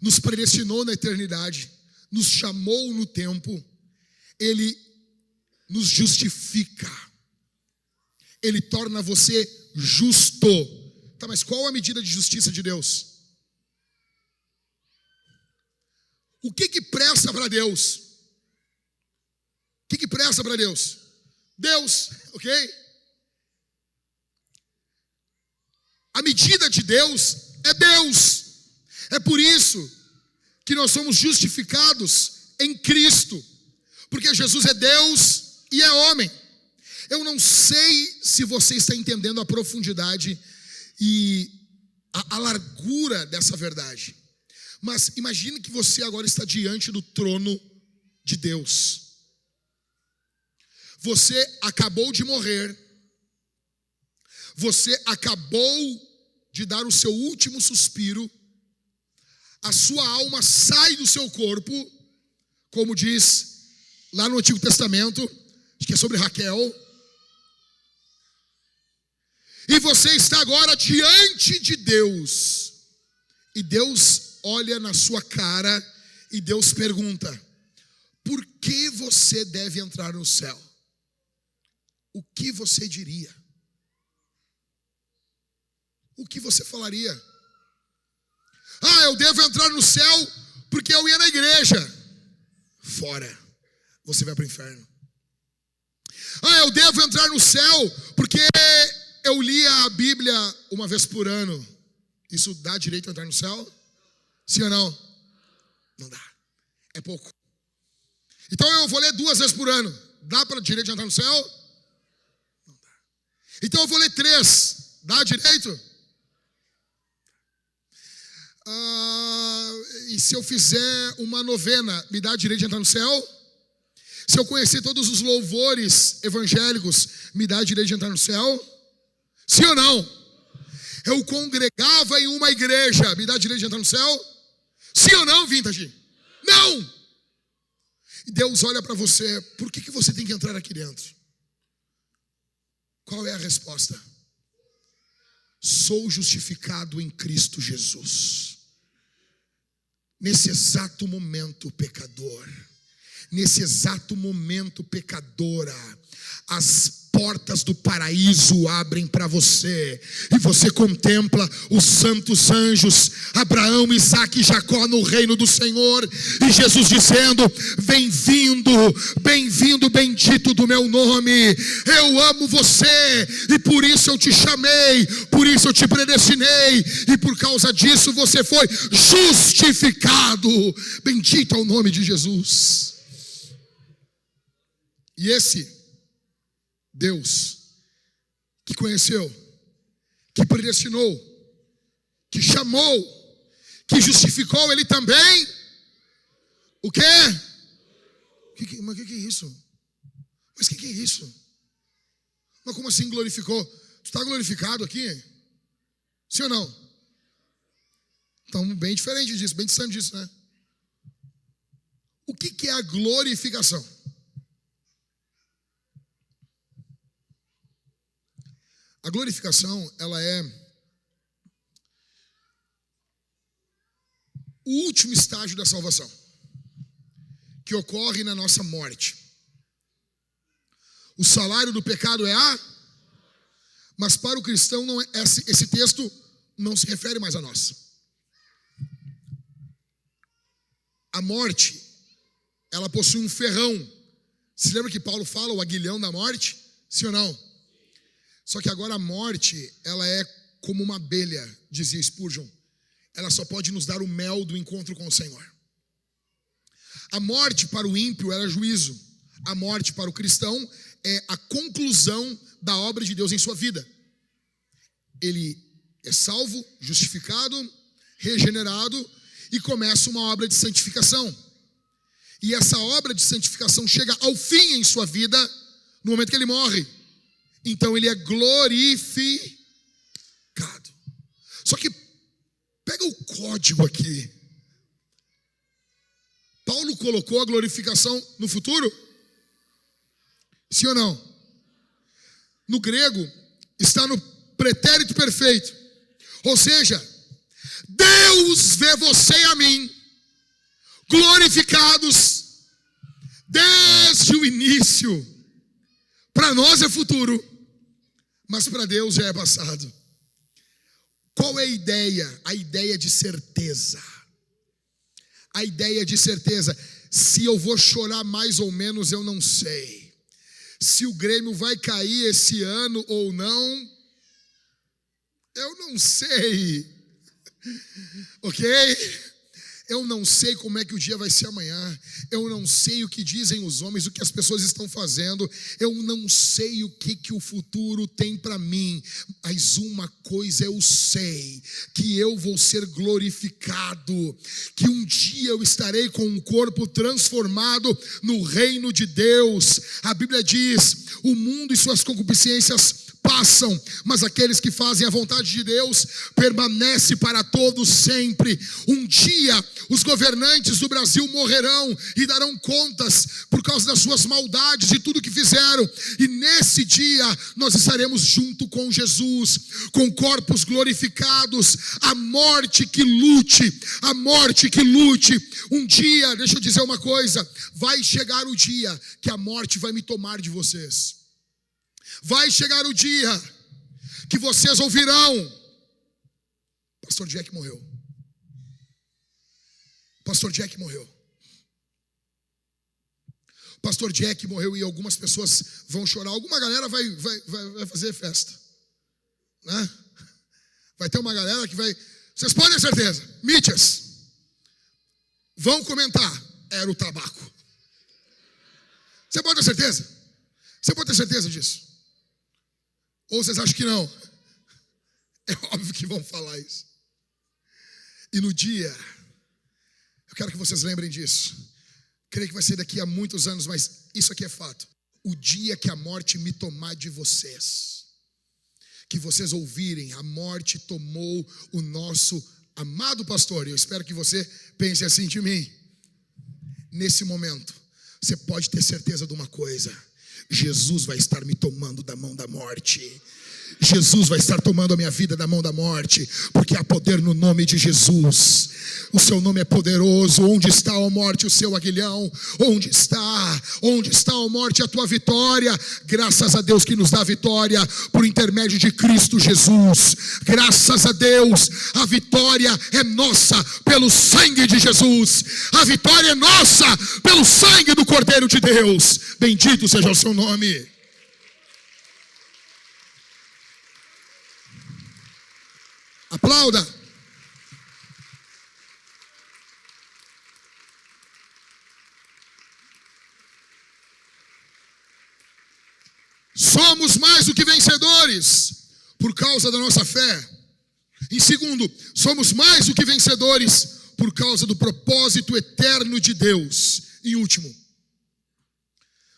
nos predestinou na eternidade, nos chamou no tempo, Ele nos justifica. Ele torna você justo. Tá, mas qual a medida de justiça de Deus? O que presta para Deus? O que presta para Deus? Deus, ok? A medida de Deus é Deus. É por isso que nós somos justificados em Cristo. Porque Jesus é Deus e é homem. Eu não sei se você está entendendo a profundidade e a largura dessa verdade. Mas imagine que você agora está diante do trono de Deus. Você acabou de morrer. Você acabou de dar o seu último suspiro. A sua alma sai do seu corpo, como diz lá no Antigo Testamento, que é sobre Raquel. E você está agora diante de Deus. E Deus olha na sua cara e Deus pergunta: por que você deve entrar no céu? O que você diria? O que você falaria? Ah, eu devo entrar no céu porque eu ia na igreja. Fora, você vai para o inferno. Ah, eu devo entrar no céu porque eu li a Bíblia uma vez por ano. Isso dá direito a entrar no céu? Sim ou não? Não dá, é pouco. Então eu vou ler 2 vezes por ano. Dá para direito de entrar no céu? Não dá. Então eu vou ler 3. Dá direito? E se eu fizer uma novena, me dá direito de entrar no céu? Se eu conhecer todos os louvores evangélicos, me dá direito de entrar no céu? Sim ou não? Eu congregava em uma igreja, me dá direito de entrar no céu? Sim ou não, Vintage? Não! E Deus olha para você: por que você tem que entrar aqui dentro? Qual é a resposta? Sou justificado em Cristo Jesus. Nesse exato momento, pecador, nesse exato momento, pecadora, as portas do paraíso abrem para você, e você contempla os santos anjos, Abraão, Isaque e Jacó no reino do Senhor, e Jesus dizendo: bem-vindo, bem-vindo, bendito do meu nome, eu amo você, e por isso eu te chamei, por isso eu te predestinei, e por causa disso você foi justificado. Bendito é o nome de Jesus. E esse Deus que conheceu, que predestinou, que chamou, que justificou, Ele também, o quê? Mas o que é isso? Mas o que é isso? Mas como assim glorificou? Tu está glorificado aqui? Sim ou não? Então, bem diferente disso, bem distante disso, né? O que é a glorificação? A glorificação, ela é o último estágio da salvação, que ocorre na nossa morte. O salário do pecado é mas para o cristão não é, esse texto não se refere mais a nós. A morte, ela possui um ferrão. Se lembra que Paulo fala o aguilhão da morte? Sim ou não? Só que agora a morte, ela é como uma abelha, dizia Spurgeon. Ela só pode nos dar o mel do encontro com o Senhor. A morte para o ímpio era juízo. A morte para o cristão é a conclusão da obra de Deus em sua vida. Ele é salvo, justificado, regenerado e começa uma obra de santificação. E essa obra de santificação chega ao fim em sua vida no momento que ele morre. Então ele é glorificado. Só que pega o código aqui. Paulo colocou a glorificação no futuro? Sim ou não? No grego está no pretérito perfeito. Ou seja, Deus vê você e a mim glorificados desde o início. Para nós é futuro, mas para Deus já é passado. Qual é a ideia? A ideia de certeza. A ideia de certeza. Se eu vou chorar mais ou menos, eu não sei. Se o Grêmio vai cair esse ano ou não, eu não sei. Ok? Eu não sei como é que o dia vai ser amanhã. Eu não sei o que dizem os homens, o que as pessoas estão fazendo. Eu não sei o que o futuro tem para mim. Mas uma coisa eu sei, que eu vou ser glorificado, que um dia eu estarei com um corpo transformado no reino de Deus. A Bíblia diz: o mundo e suas concupiscências passam, mas aqueles que fazem a vontade de Deus permanecem para todos sempre. Um dia os governantes do Brasil morrerão e darão contas por causa das suas maldades e tudo que fizeram, e nesse dia nós estaremos junto com Jesus, com corpos glorificados. A morte que lute, a morte que lute. Um dia, deixa eu dizer uma coisa, vai chegar o dia que a morte vai me tomar de vocês. Vai chegar o dia que vocês ouvirão: Pastor Jack morreu. Pastor Jack morreu. Pastor Jack morreu. E algumas pessoas vão chorar. Alguma galera vai fazer festa, né? Vai ter uma galera que vai... Vocês podem ter certeza, mídias vão comentar: era o tabaco. Você pode ter certeza? Você pode ter certeza disso? Ou vocês acham que não? É óbvio que vão falar isso. E no dia, eu quero que vocês lembrem disso. Creio que vai ser daqui a muitos anos, mas isso aqui é fato. O dia que a morte me tomar de vocês, que vocês ouvirem: a morte tomou o nosso amado pastor. E eu espero que você pense assim de mim. Nesse momento, você pode ter certeza de uma coisa: Jesus vai estar me tomando da mão da morte. Jesus vai estar tomando a minha vida da mão da morte, porque há poder no nome de Jesus. O seu nome é poderoso. Onde está, ó morte, o seu aguilhão? Onde está, ó morte, a tua vitória? Graças a Deus que nos dá vitória por intermédio de Cristo Jesus. Graças a Deus, a vitória é nossa pelo sangue de Jesus. A vitória é nossa pelo sangue do Cordeiro de Deus. Bendito seja o seu nome. Aplauda. Somos mais do que vencedores por causa da nossa fé. Em segundo, somos mais do que vencedores por causa do propósito eterno de Deus. Em último,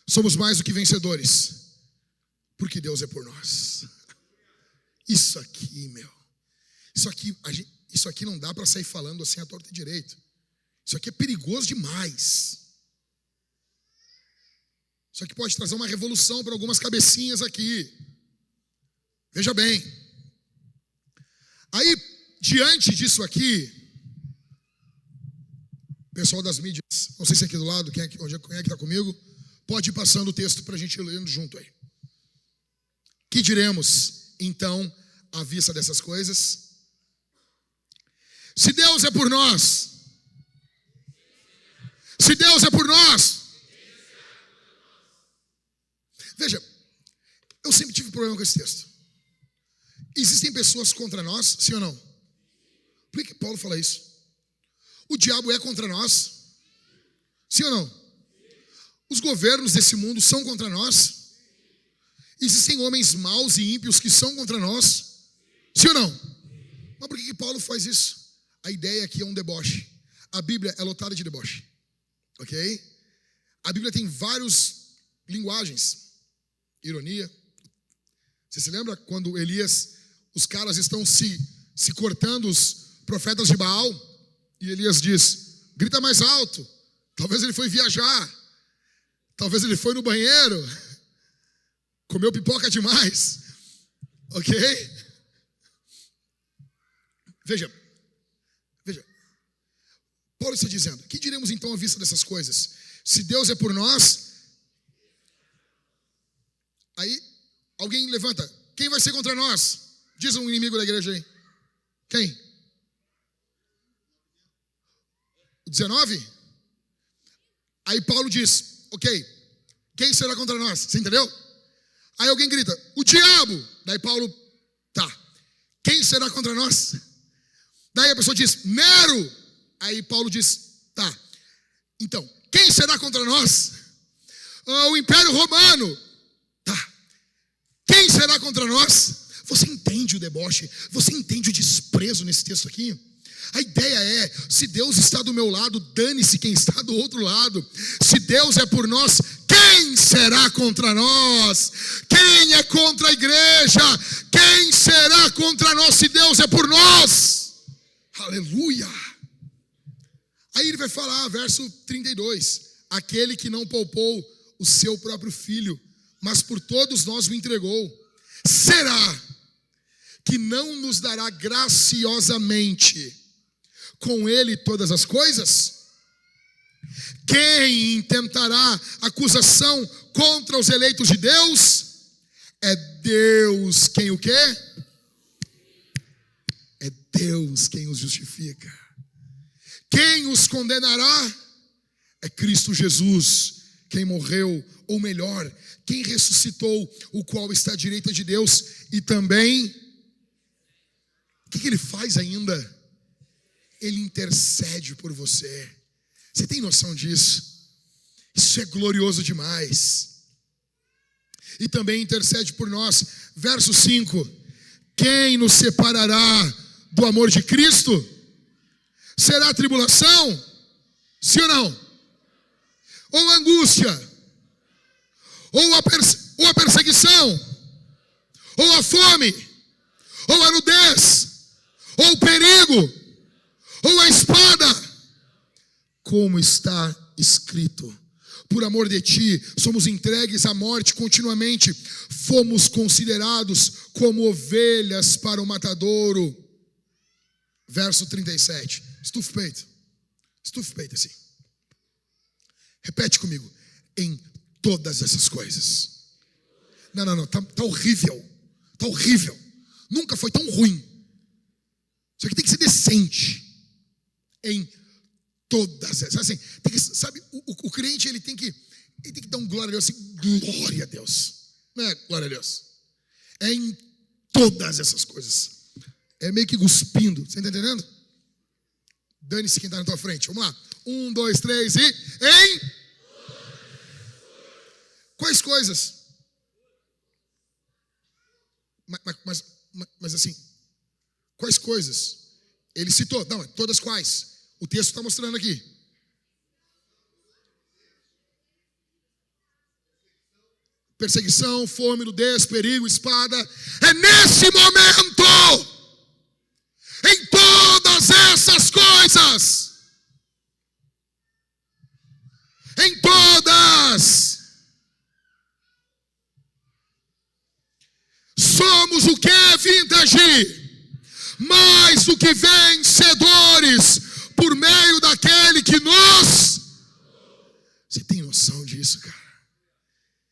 somos mais do que vencedores porque Deus é por nós. Isso aqui, meu. Isso aqui não dá para sair falando assim à torta e direito. Isso aqui é perigoso demais. Isso aqui pode trazer uma revolução para algumas cabecinhas aqui. Veja bem. Aí, diante disso aqui, pessoal das mídias, não sei se é aqui do lado, quem é que está comigo, pode ir passando o texto para a gente ir lendo junto aí. Que diremos, então, à vista dessas coisas? Se Deus é por nós, se Deus é por nós. Veja, eu sempre tive problema com esse texto. Existem pessoas contra nós, sim ou não? Por que Paulo fala isso? O diabo é contra nós, sim ou não? Os governos desse mundo são contra nós. Existem homens maus e ímpios que são contra nós, sim ou não? Mas por que Paulo faz isso? A ideia aqui é um deboche. A Bíblia é lotada de deboche, ok? A Bíblia tem várias linguagens. Ironia. Você se lembra quando Elias, os caras estão se cortando, os profetas de Baal, e Elias diz: grita mais alto. Talvez ele foi viajar, talvez ele foi no banheiro, comeu pipoca demais, ok? Veja, Paulo está dizendo: que diremos então à vista dessas coisas? Se Deus é por nós, aí alguém levanta: quem vai ser contra nós? Diz um inimigo da igreja aí. Quem? O 19? Aí Paulo diz: ok, quem será contra nós? Você entendeu? Aí alguém grita: o diabo. Daí Paulo: tá, quem será contra nós? Daí a pessoa diz: Nero. Aí Paulo diz: tá, então, quem será contra nós? O Império Romano. Tá, quem será contra nós? Você entende o deboche? Você entende o desprezo nesse texto aqui? A ideia é, se Deus está do meu lado, dane-se quem está do outro lado. Se Deus é por nós, quem será contra nós? Quem é contra a igreja? Quem será contra nós se Deus é por nós? Aleluia! Aí ele vai falar, verso 32, aquele que não poupou o seu próprio filho, mas por todos nós o entregou, será que não nos dará graciosamente com ele todas as coisas? Quem intentará acusação contra os eleitos de Deus? É Deus quem o quê? É Deus quem os justifica. Quem os condenará? É Cristo Jesus, quem morreu, ou melhor, quem ressuscitou, o qual está à direita de Deus, e também, o que ele faz ainda? Ele intercede por você. Você tem noção disso? Isso é glorioso demais. E também intercede por nós. Verso 5: quem nos separará do amor de Cristo? Será tribulação? Sim ou não? Ou angústia? Ou a perseguição? Ou a fome? Ou a nudez? Ou o perigo? Ou a espada? Como está escrito: por amor de ti, somos entregues à morte continuamente, fomos considerados como ovelhas para o matadouro. Verso 37, estufa o peito assim. Repete comigo: em todas essas coisas. Não, tá horrível, nunca foi tão ruim. Isso aqui tem que ser decente. Em todas essas, assim, tem que, sabe, o crente ele tem que dar um glória a Deus, assim, glória a Deus, não é glória a Deus, é em todas essas coisas, é meio que cuspindo, você está entendendo? Dane-se quem está na tua frente, vamos lá, 1, 2, 3 e em quais coisas? Mas assim, quais coisas? Ele citou, não, todas quais? O texto está mostrando aqui. Perseguição, fome, nudez, perigo, espada. É nesse momento, em todas essas coisas, em todas, somos o que, Vintage? Mais do que vencedores, por meio daquele que nos... Você tem noção disso, cara?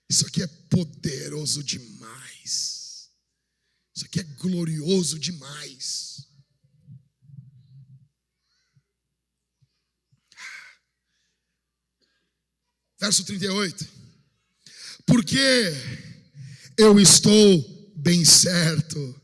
Isso aqui é poderoso demais. Isso aqui é glorioso demais. Verso 38. Porque eu estou bem certo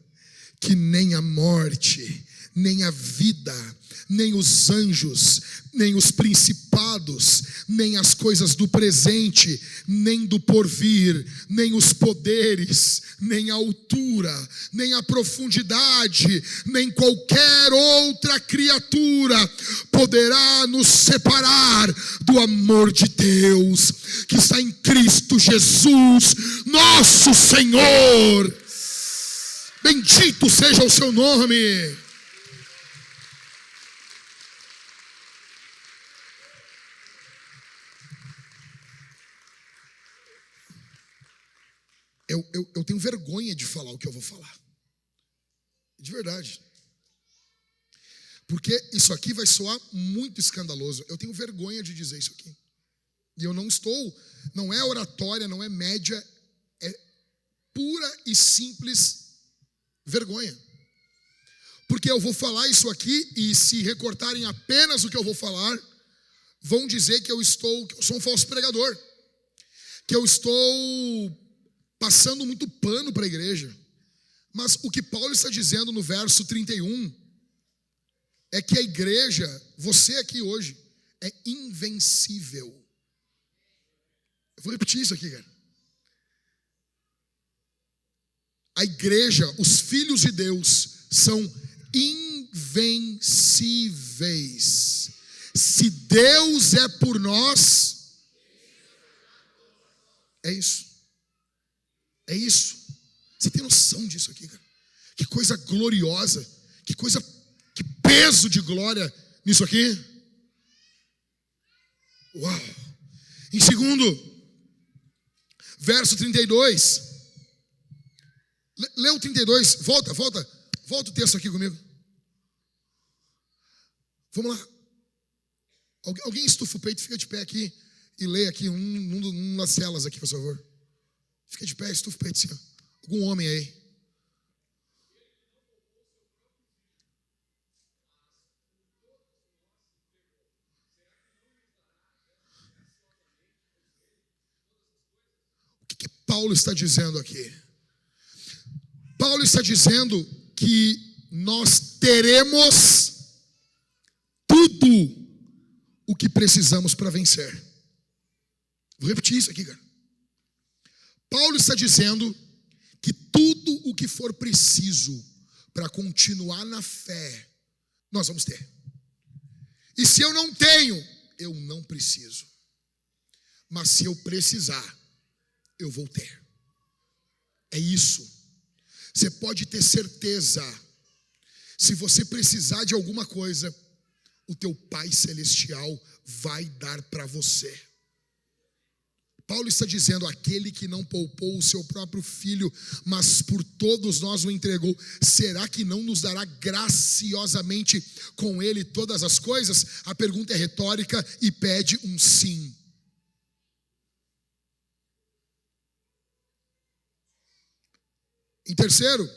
que nem a morte, nem a vida, nem os anjos, nem os principados, nem as coisas do presente, nem do porvir, nem os poderes, nem a altura, nem a profundidade, nem qualquer outra criatura poderá nos separar do amor de Deus que está em Cristo Jesus, nosso Senhor. Bendito seja o seu nome. Eu tenho vergonha de falar o que eu vou falar. De verdade. Porque isso aqui vai soar muito escandaloso. Eu tenho vergonha de dizer isso aqui. E eu não é oratória, não é média, é pura e simples vergonha. Porque eu vou falar isso aqui e se recortarem apenas o que eu vou falar, vão dizer que eu sou um falso pregador. Que eu estou passando muito pano para a igreja. Mas o que Paulo está dizendo no verso 31 é que a igreja, você aqui hoje, é invencível. Eu vou repetir isso aqui, cara. A igreja, os filhos de Deus, são invencíveis. invencíveis. Se Deus é por nós, é isso. É isso. Você tem noção disso aqui, cara? Que coisa gloriosa, que peso de glória nisso aqui. Uau! Em segundo, verso 32. Lê o 32, volta o texto aqui comigo. Vamos lá. Alguém estufa o peito, fica de pé aqui e lê aqui uma das celas aqui, por favor. Fica de pé, estufa o peito assim, ó. Algum homem aí. O que Paulo está dizendo aqui? Paulo está dizendo que nós teremos tudo o que precisamos para vencer. Vou repetir isso aqui, cara. Paulo está dizendo que tudo o que for preciso para continuar na fé, nós vamos ter. E se eu não tenho, eu não preciso. Mas se eu precisar, eu vou ter. É isso. Você pode ter certeza. Se você precisar de alguma coisa, o teu Pai Celestial vai dar para você. Paulo está dizendo, aquele que não poupou o seu próprio filho, mas por todos nós o entregou, será que não nos dará graciosamente com ele todas as coisas? A pergunta é retórica e pede um sim. Em terceiro,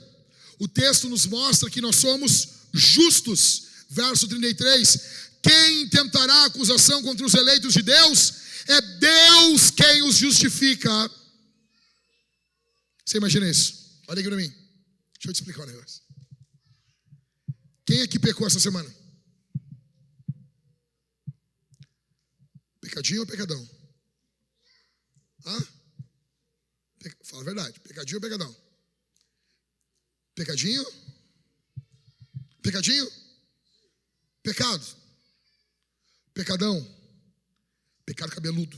o texto nos mostra que nós somos justos. Verso 33, quem tentará acusação contra os eleitos de Deus? É Deus quem os justifica. Você imagina isso? Olha aqui para mim. Deixa eu te explicar um negócio. Quem aqui pecou essa semana? Pecadinho ou pecadão? Hã? Fala a verdade. Pecadinho ou pecadão? Pecadinho? Pecadinho? Pecado. Pecadão. Pecado cabeludo.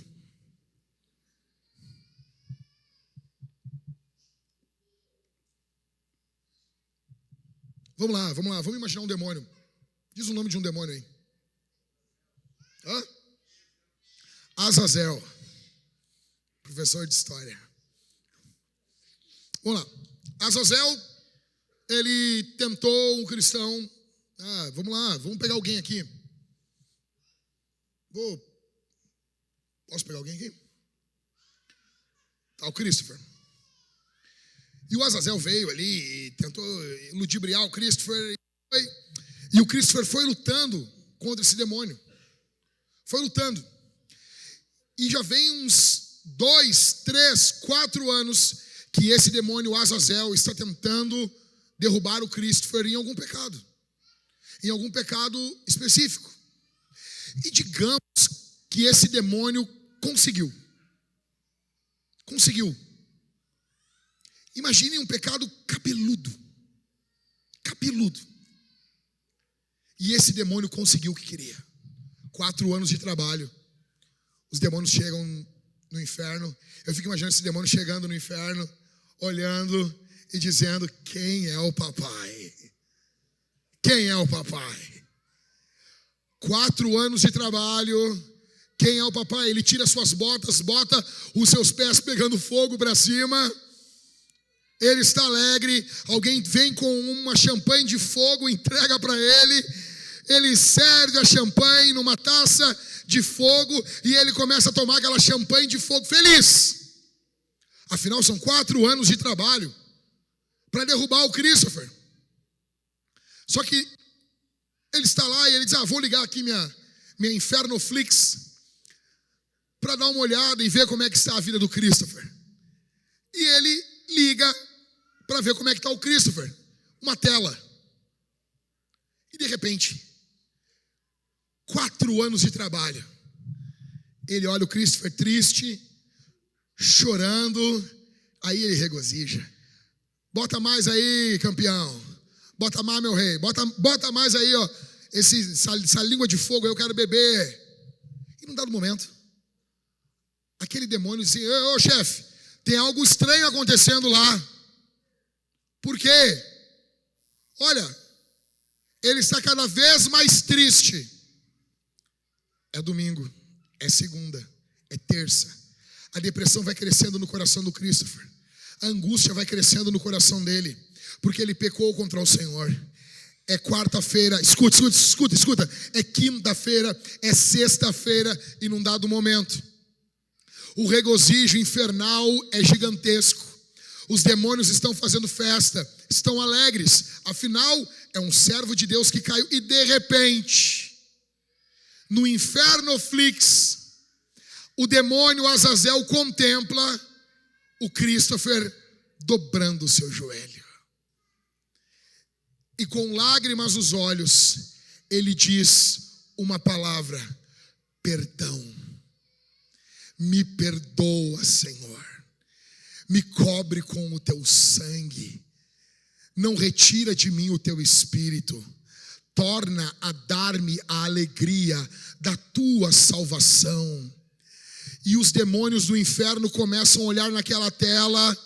Vamos lá. Vamos imaginar um demônio. Diz o nome de um demônio aí. Hã? Azazel. Professor de história. Vamos lá. Azazel, ele tentou um cristão. Vamos lá, vamos pegar alguém aqui. Posso pegar alguém aqui? Tá, o Christopher. E o Azazel veio ali e tentou ludibriar o Christopher. E o Christopher foi lutando contra esse demônio. Foi lutando. E já vem uns 2, 3, 4 anos que esse demônio Azazel está tentando derrubar o Christopher em algum pecado. Em algum pecado específico. E digamos que esse demônio conseguiu. Imaginem um pecado cabeludo. E esse demônio conseguiu o que queria. 4 anos de trabalho. Os demônios chegam no inferno. Eu fico imaginando esse demônio chegando no inferno, olhando e dizendo, quem é o papai? Quem é o papai? 4 anos de trabalho. Quem é o papai? Ele tira suas botas, bota os seus pés pegando fogo para cima. Ele está alegre. Alguém vem com uma champanhe de fogo, entrega para ele. Ele serve a champanhe numa taça de fogo e ele começa a tomar aquela champanhe de fogo feliz. Afinal, são 4 anos de trabalho para derrubar o Christopher. Só que ele está lá e ele diz, vou ligar aqui minha Infernoflix para dar uma olhada e ver como é que está a vida do Christopher. E ele liga para ver como é que está o Christopher. Uma tela. E de repente, 4 anos de trabalho. Ele olha o Christopher triste, chorando. Aí ele regozija. Bota mais aí, campeão. Bota mais, meu rei. Bota mais aí, ó. Essa língua de fogo aí, eu quero beber. E num dado momento, aquele demônio disse: ô chefe, tem algo estranho acontecendo lá. Por quê? Olha, ele está cada vez mais triste. É domingo, é segunda, é terça. A depressão vai crescendo no coração do Christopher. A angústia vai crescendo no coração dele, porque ele pecou contra o Senhor. É quarta-feira, escuta. É quinta-feira, é sexta-feira, e num dado momento, o regozijo infernal é gigantesco. Os demônios estão fazendo festa, estão alegres. Afinal, é um servo de Deus que caiu. E de repente, no inferno Flix, o demônio Azazel contempla o Christopher dobrando o seu joelho. E com lágrimas nos olhos, ele diz uma palavra: perdão. Me perdoa, Senhor. Me cobre com o teu sangue. Não retira de mim o teu espírito. Torna a dar-me a alegria da tua salvação. E os demônios do inferno começam a olhar naquela tela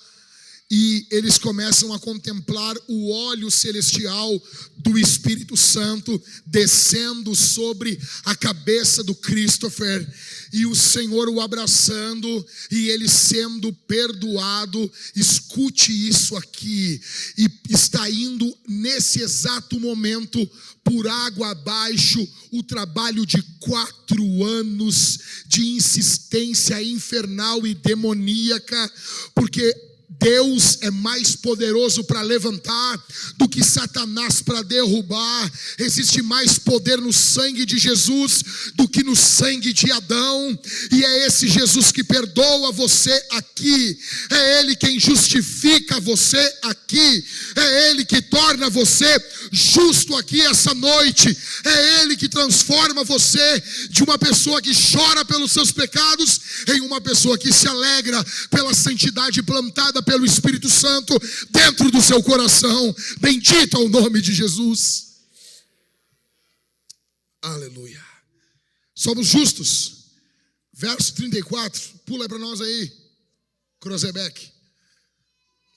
e eles começam a contemplar o óleo celestial do Espírito Santo descendo sobre a cabeça do Christopher, e o Senhor o abraçando e ele sendo perdoado. Escute isso aqui, e está indo nesse exato momento por água abaixo o trabalho de 4 anos de insistência infernal e demoníaca, porque Deus é mais poderoso para levantar do que Satanás para derrubar. Existe mais poder no sangue de Jesus do que no sangue de Adão. E é esse Jesus que perdoa você aqui. É Ele quem justifica você aqui. É Ele que torna você justo aqui essa noite. É Ele que transforma você de uma pessoa que chora pelos seus pecados em uma pessoa que se alegra pela santidade plantada pelo Espírito Santo dentro do seu coração. Bendito é o nome de Jesus. Aleluia. Somos justos. Verso 34. Pula para nós aí, Crozebeck.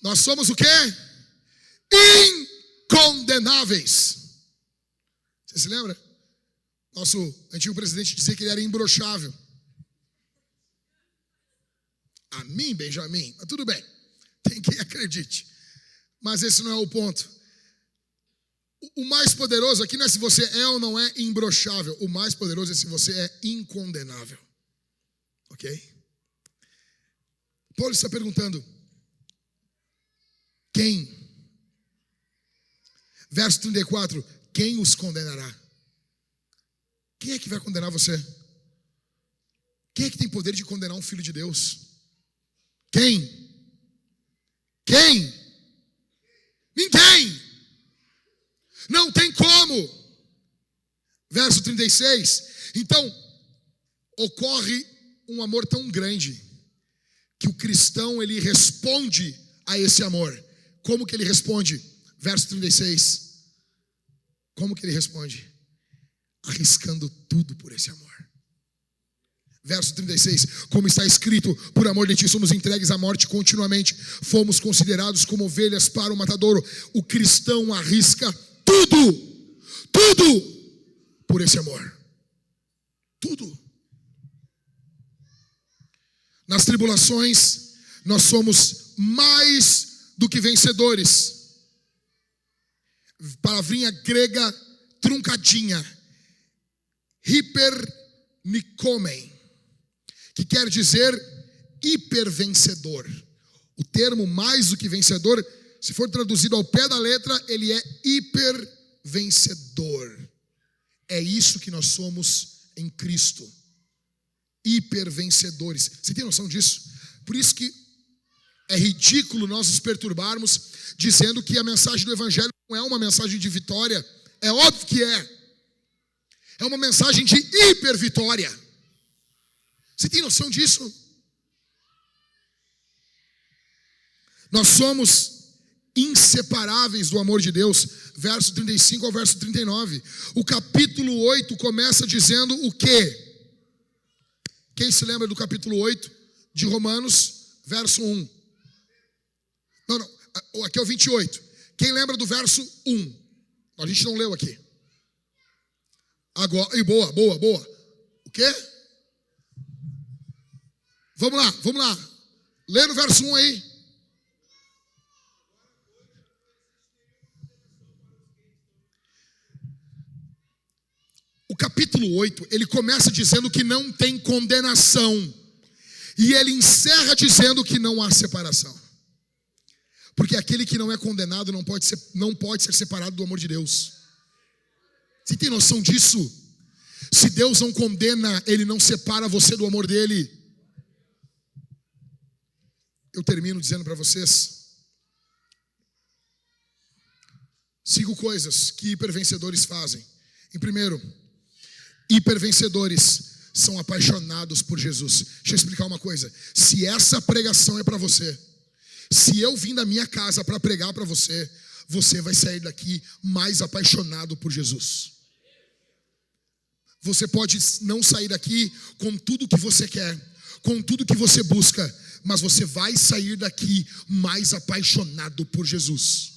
Nós somos o quê? Incondenáveis. Você se lembra? Nosso antigo presidente dizia que ele era imbrochável. A mim, Benjamin, mas tudo bem. Tem quem acredite. Mas esse não é o ponto. O mais poderoso aqui não é se você é ou não é imbrochável. O mais poderoso é se você é incondenável. Ok? Paulo está perguntando: quem? Verso 34. Quem os condenará? Quem é que vai condenar você? Quem é que tem poder de condenar um filho de Deus? Quem? Quem? Ninguém. Não tem como. Verso 36. Então, ocorre um amor tão grande que o cristão, ele responde a esse amor. Como que ele responde? Verso 36. Como que ele responde? Arriscando tudo por esse amor. Verso 36, como está escrito: por amor de ti somos entregues à morte continuamente, fomos considerados como ovelhas para o matadouro. O cristão arrisca tudo por esse amor. Tudo. Nas tribulações, nós somos mais do que vencedores. Palavrinha grega truncadinha, hipernicomen, que quer dizer hipervencedor. O termo mais do que vencedor, se for traduzido ao pé da letra, ele é hipervencedor. É isso que nós somos em Cristo. Hipervencedores. Você tem noção disso? Por isso que é ridículo nós nos perturbarmos dizendo que a mensagem do Evangelho não é uma mensagem de vitória. É óbvio que é. É uma mensagem de hipervitória. Você tem noção disso? Nós somos inseparáveis do amor de Deus, verso 35 ao verso 39. O capítulo 8 começa dizendo o quê? Quem se lembra do capítulo 8 de Romanos, verso 1? Não, aqui é o 28. Quem lembra do verso 1? A gente não leu aqui. Agora, e boa. O quê? Vamos lá. Lê no verso 1 aí. O capítulo 8, ele começa dizendo que não tem condenação. E ele encerra dizendo que não há separação. Porque aquele que não é condenado não pode ser separado do amor de Deus. Você tem noção disso? Se Deus não condena, Ele não separa você do amor dEle. Eu termino dizendo para vocês 5 coisas que hipervencedores fazem. Em primeiro, hipervencedores são apaixonados por Jesus. Deixa eu explicar uma coisa. Se essa pregação é para você, se eu vim da minha casa para pregar para você, você vai sair daqui mais apaixonado por Jesus. Você pode não sair daqui com tudo que você quer, com tudo que você busca, mas você vai sair daqui mais apaixonado por Jesus.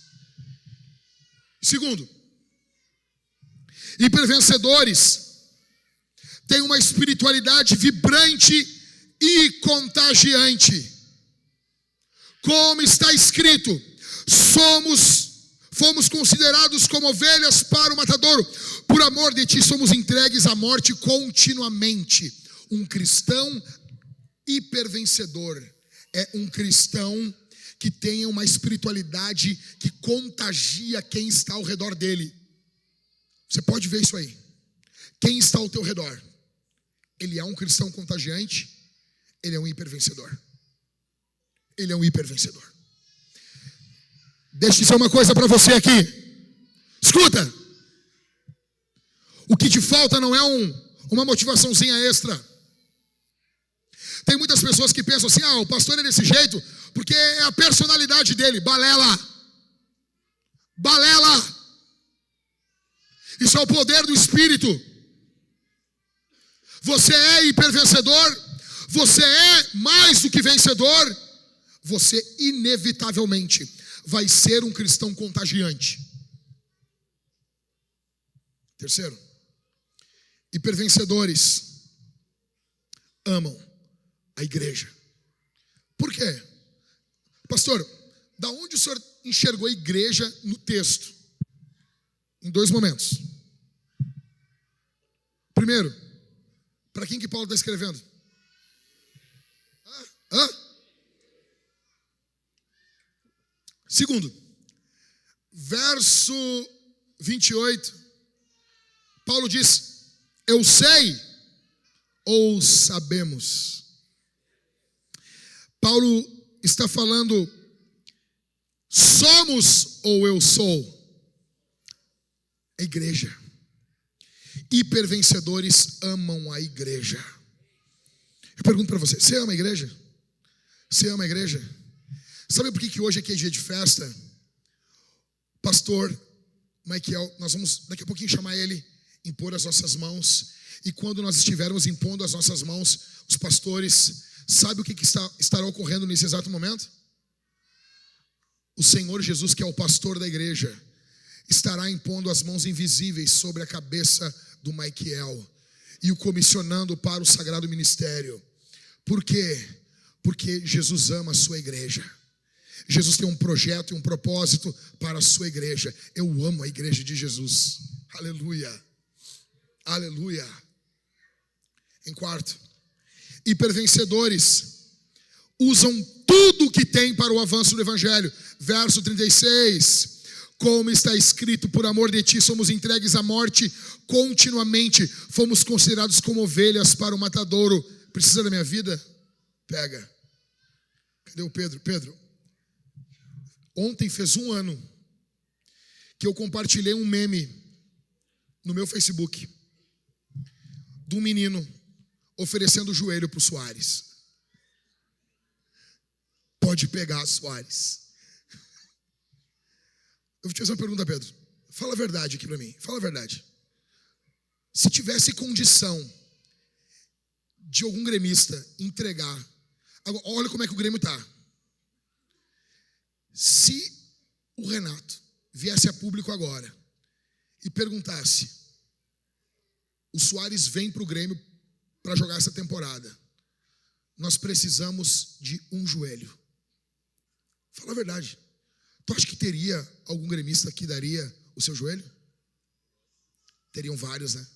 Segundo, hipervencedores têm uma espiritualidade vibrante e contagiante. Como está escrito, fomos considerados como ovelhas para o matadouro. Por amor de ti somos entregues à morte continuamente. Um cristão hipervencedor é um cristão que tem uma espiritualidade que contagia quem está ao redor dele. Você pode ver isso aí. Quem está ao teu redor? Ele é um cristão contagiante, ele é um hipervencedor. Ele é um hipervencedor. Deixa eu dizer uma coisa para você aqui. Escuta. O que te falta não é uma motivaçãozinha extra. Tem muitas pessoas que pensam assim, o pastor é desse jeito porque é a personalidade dele. Balela. Isso é o poder do Espírito. Você é hipervencedor. Você é mais do que vencedor. Você inevitavelmente vai ser um cristão contagiante. Terceiro, hipervencedores amam a igreja. Por quê? Pastor, da onde o senhor enxergou a igreja no texto? Em 2 momentos. Primeiro, para quem que Paulo está escrevendo? Segundo, verso 28, Paulo diz, eu sei ou sabemos. Paulo está falando, somos ou eu sou? A igreja. Hipervencedores amam a igreja. Eu pergunto para você ama a igreja? Você ama a igreja? Sabe por que hoje aqui é dia de festa? Pastor Michael, nós vamos daqui a pouquinho chamar ele, impor as nossas mãos. E quando nós estivermos impondo as nossas mãos, os pastores, sabe o que estará ocorrendo nesse exato momento? O Senhor Jesus, que é o pastor da igreja, estará impondo as mãos invisíveis sobre a cabeça do Michael e o comissionando para o sagrado ministério. Por quê? Porque Jesus ama a sua igreja. Jesus tem um projeto e um propósito para a sua igreja. Eu amo a igreja de Jesus. Aleluia. Aleluia. Em quarto, hipervencedores usam tudo que tem para o avanço do evangelho. Verso 36. Como está escrito, por amor de ti somos entregues à morte continuamente. Fomos considerados como ovelhas para o matadouro. Precisa da minha vida? Pega. Cadê o Pedro? Pedro, ontem fez 1 ano que eu compartilhei um meme no meu Facebook de um menino oferecendo o joelho para o Soares. Pode pegar, Soares. Eu vou te fazer uma pergunta, Pedro. Fala a verdade aqui para mim. Fala a verdade. Se tivesse condição de algum gremista entregar... Agora, olha como é que o Grêmio está. Se o Renato viesse a público agora e perguntasse: o Soares vem para o Grêmio para jogar essa temporada, nós precisamos de um joelho. Fala a verdade. Tu acha que teria algum gremista que daria o seu joelho? Teriam vários, né?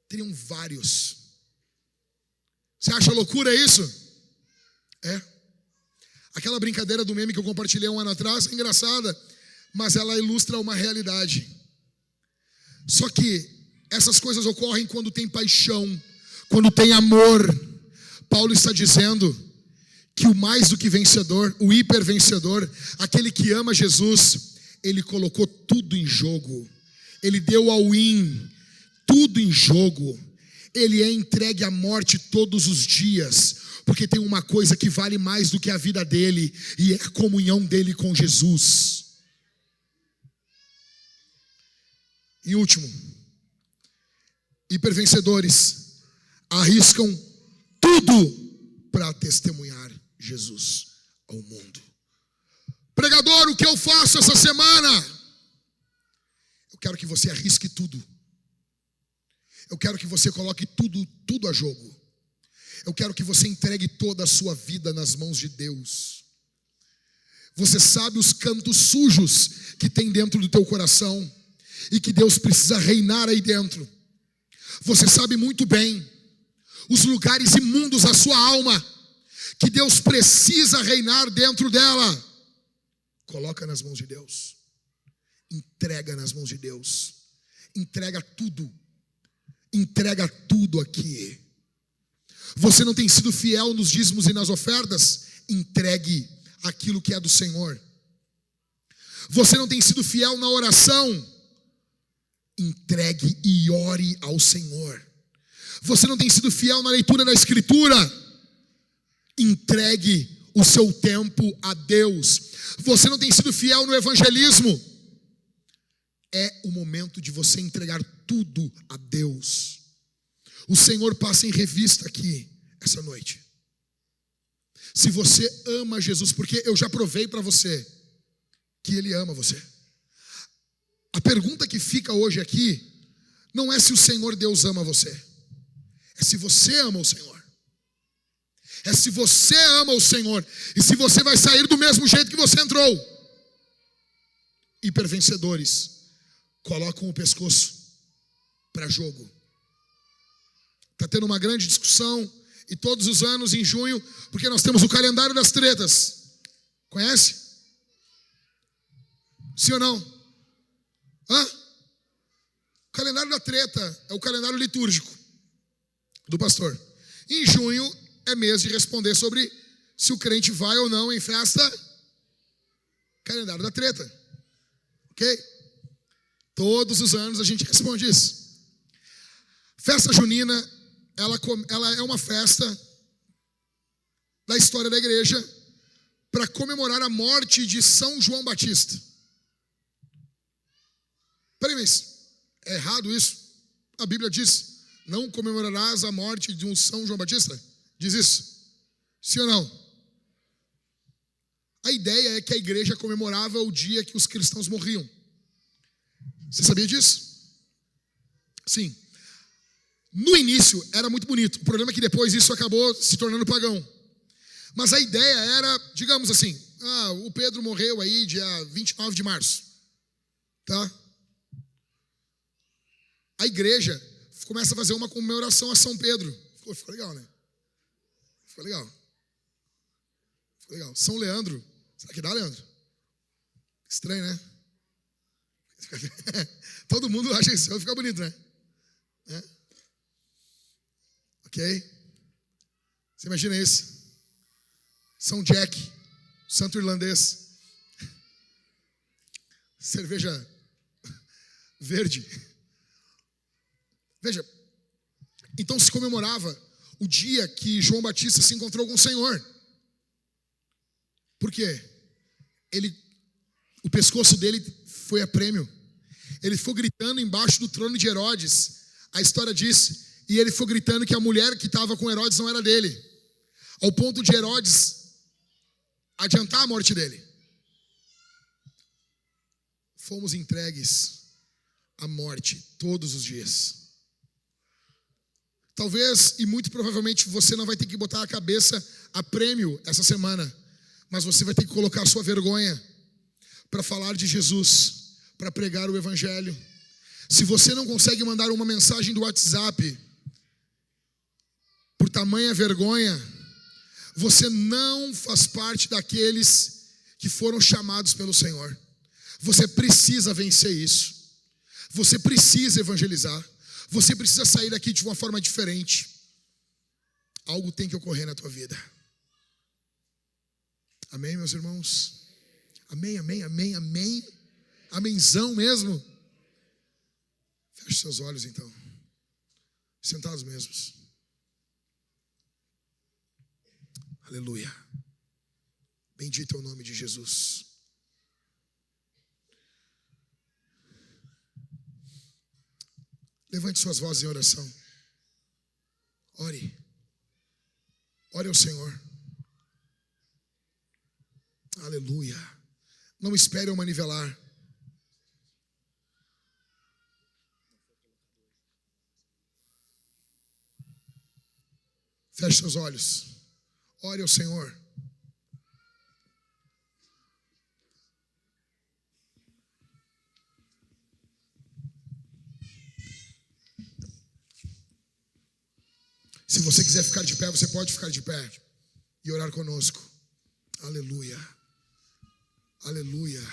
Teriam vários. Você acha loucura isso? É. Aquela brincadeira do meme que eu compartilhei um ano atrás é engraçada, mas ela ilustra uma realidade. Só que essas coisas ocorrem quando tem paixão, quando tem amor. Paulo está dizendo que o mais do que vencedor, o hipervencedor, aquele que ama Jesus, ele colocou tudo em jogo. Ele deu ao win, tudo em jogo. Ele é entregue à morte todos os dias, porque tem uma coisa que vale mais do que a vida dele, e é a comunhão dele com Jesus. E último, hipervencedores arriscam tudo para testemunhar Jesus ao mundo. Pregador, o que eu faço essa semana? Eu quero que você arrisque tudo. Eu quero que você coloque tudo a jogo. Eu quero que você entregue toda a sua vida nas mãos de Deus. Você sabe os cantos sujos que tem dentro do teu coração e que Deus precisa reinar aí dentro. Você sabe muito bem os lugares imundos da sua alma que Deus precisa reinar dentro dela. Coloca nas mãos de Deus. Entrega nas mãos de Deus. Entrega tudo. Entrega tudo aqui. Você não tem sido fiel nos dízimos e nas ofertas? Entregue aquilo que é do Senhor. Você não tem sido fiel na oração? Entregue e ore ao Senhor. Você não tem sido fiel na leitura da Escritura? Entregue o seu tempo a Deus. Você não tem sido fiel no evangelismo? É o momento de você entregar tudo a Deus. O Senhor passa em revista aqui essa noite. Se você ama Jesus, porque eu já provei para você que Ele ama você. A pergunta que fica hoje aqui não é se o Senhor Deus ama você. É se você ama o Senhor. É se você ama o Senhor. E se você vai sair do mesmo jeito que você entrou. Hipervencedores colocam o pescoço para jogo. Está tendo uma grande discussão, e todos os anos em junho, porque nós temos o calendário das tretas. Conhece? Sim ou não? Hã? O calendário da treta é o calendário litúrgico do pastor. Em junho é mês de responder sobre se o crente vai ou não em festa. Calendário da treta. Ok? Todos os anos a gente responde isso. Festa junina, ela é uma festa da história da igreja para comemorar a morte de São João Batista. Peraí, mas é errado isso? A Bíblia diz: não comemorarás a morte de um São João Batista? Diz isso? Sim ou não? A ideia é que a igreja comemorava o dia que os cristãos morriam. Você sabia disso? Sim. No início era muito bonito. O problema é que depois isso acabou se tornando pagão. Mas a ideia era, digamos assim, o Pedro morreu aí dia 29 de março. Tá? A igreja começa a fazer uma comemoração a São Pedro. Ficou legal, né? Ficou legal. Ficou legal. São Leandro. Será que dá, Leandro? Estranho, né? Todo mundo acha isso. Vai ficar bonito, né? Ok? Você imagina isso? São Jack, santo irlandês. Cerveja verde. Veja, então se comemorava o dia que João Batista se encontrou com o Senhor. Por quê? Ele O pescoço dele foi a prêmio. Ele ficou gritando embaixo do trono de Herodes. A história diz, e ele foi gritando que a mulher que estava com Herodes não era dele, ao ponto de Herodes adiantar a morte dele. Fomos entregues à morte todos os dias. Talvez e muito provavelmente você não vai ter que botar a cabeça a prêmio essa semana, mas você vai ter que colocar a sua vergonha para falar de Jesus, para pregar o evangelho. Se você não consegue mandar uma mensagem do WhatsApp por tamanha vergonha, você não faz parte daqueles que foram chamados pelo Senhor. Você precisa vencer isso. Você precisa evangelizar. Você precisa sair daqui de uma forma diferente. Algo tem que ocorrer na tua vida. Amém, meus irmãos? Amém, amém, amém, amém. Amenzão mesmo. Feche seus olhos então. Sentados mesmos. Aleluia. Bendito é o nome de Jesus. Levante suas vozes em oração. Ore. Ore ao Senhor. Aleluia. Não espere eu manivelar. Feche seus olhos. Ore ao Senhor. Se você quiser ficar de pé, você pode ficar de pé e orar conosco. Aleluia. Aleluia.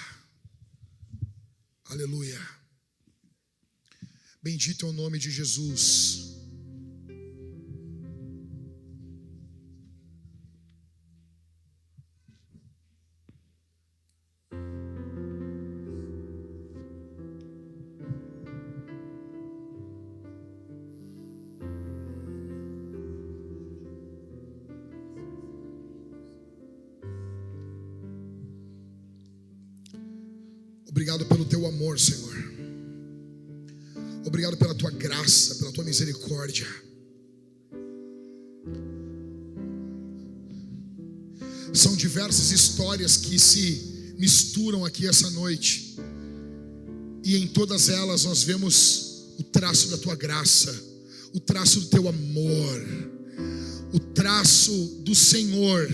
Aleluia. Bendito é o nome de Jesus. Obrigado pelo teu amor, Senhor. Obrigado pela tua graça, pela tua misericórdia. São diversas histórias que se misturam aqui essa noite. E em todas elas nós vemos o traço da tua graça, o traço do teu amor, o traço do Senhor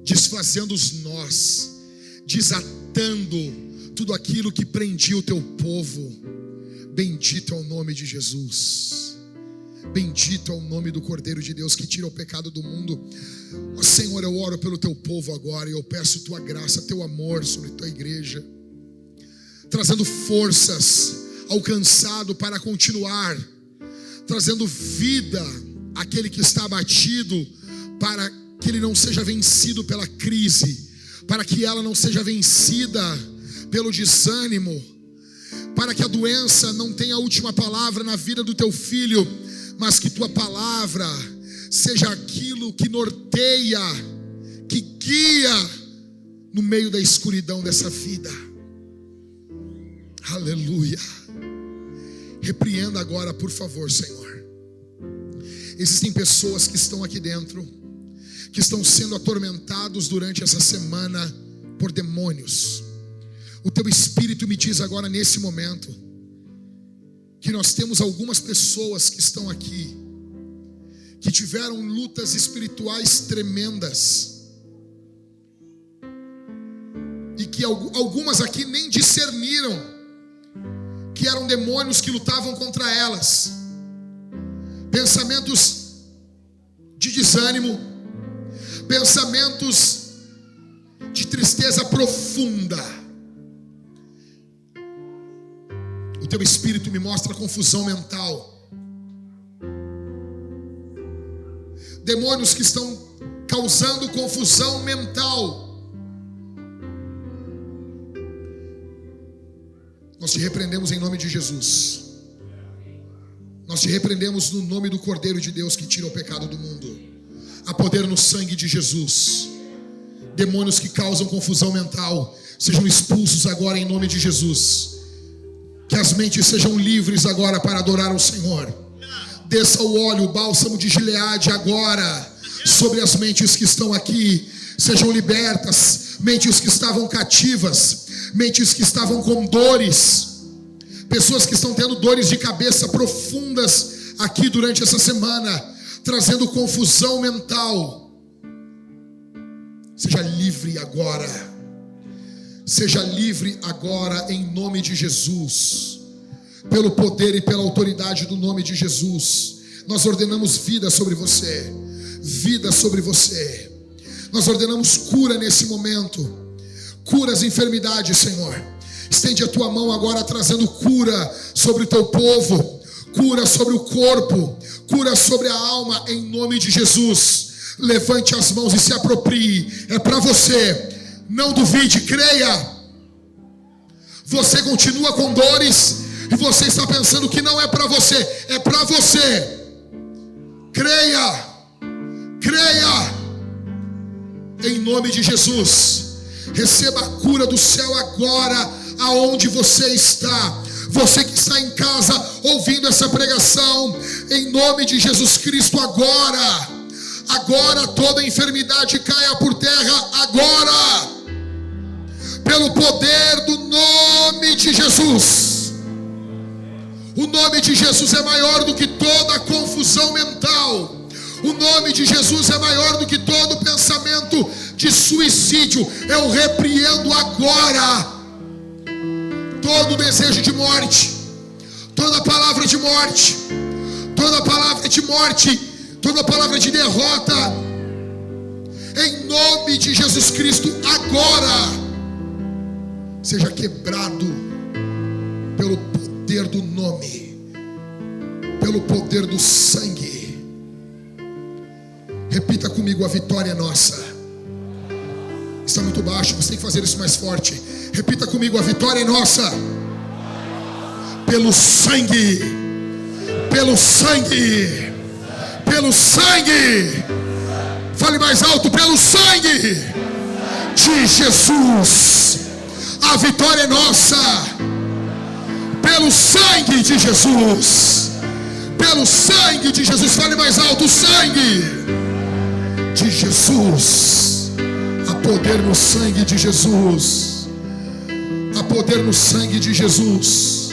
desfazendo os nós, desatando tudo aquilo que prendia o teu povo. Bendito é o nome de Jesus. Bendito é o nome do Cordeiro de Deus que tira o pecado do mundo. Ó Senhor, eu oro pelo teu povo agora e eu peço tua graça, teu amor sobre tua igreja, trazendo forças ao cansado para continuar, trazendo vida àquele que está abatido, para que ele não seja vencido pela crise, para que ela não seja vencida pelo desânimo, para que a doença não tenha a última palavra na vida do teu filho, mas que tua palavra seja aquilo que norteia, que guia no meio da escuridão dessa vida. Aleluia. Repreenda agora, por favor, Senhor. Existem pessoas que estão aqui dentro, que estão sendo atormentados durante essa semana por demônios. O teu Espírito me diz agora nesse momento que nós temos algumas pessoas que estão aqui, que tiveram lutas espirituais tremendas, e que algumas aqui nem discerniram que eram demônios que lutavam contra elas. Pensamentos de desânimo, pensamentos de tristeza profunda. O teu Espírito me mostra confusão mental. Demônios que estão causando confusão mental. Nós te repreendemos em nome de Jesus. Nós te repreendemos no nome do Cordeiro de Deus que tira o pecado do mundo. Há poder no sangue de Jesus. Demônios que causam confusão mental sejam expulsos agora em nome de Jesus. Que as mentes sejam livres agora para adorar ao Senhor. Desça o óleo, o bálsamo de Gileade agora sobre as mentes que estão aqui. Sejam libertas, mentes que estavam cativas, mentes que estavam com dores, pessoas que estão tendo dores de cabeça profundas aqui durante essa semana, trazendo confusão mental. Seja livre agora. Seja livre agora em nome de Jesus. Pelo poder e pela autoridade do nome de Jesus, nós ordenamos vida sobre você. Vida sobre você. Nós ordenamos cura nesse momento. Cura as enfermidades, Senhor. Estende a tua mão agora trazendo cura sobre o teu povo. Cura sobre o corpo. Cura sobre a alma em nome de Jesus. Levante as mãos e se aproprie. É para você. Não duvide, creia. Você continua com dores e você está pensando que não é para você. É para você. Creia. Creia. Em nome de Jesus. Receba a cura do céu agora, aonde você está. Você que está em casa ouvindo essa pregação, em nome de Jesus Cristo agora. Agora toda enfermidade caia por terra agora. Pelo poder do nome de Jesus. O nome de Jesus é maior do que toda confusão mental. O nome de Jesus é maior do que todo pensamento de suicídio. Eu repreendo agora todo desejo de morte, toda palavra de morte, toda palavra de morte, toda palavra de derrota. Em nome de Jesus Cristo agora. Seja quebrado pelo poder do nome, pelo poder do sangue. Repita comigo: a vitória é nossa. Está muito baixo, você tem que fazer isso mais forte. Repita comigo: a vitória é nossa. Pelo sangue, pelo sangue, pelo sangue. Fale mais alto: pelo sangue de Jesus. A vitória é nossa. Pelo sangue de Jesus. Pelo sangue de Jesus. Fale mais alto: o sangue de Jesus. Há poder no sangue de Jesus. Há poder no sangue de Jesus.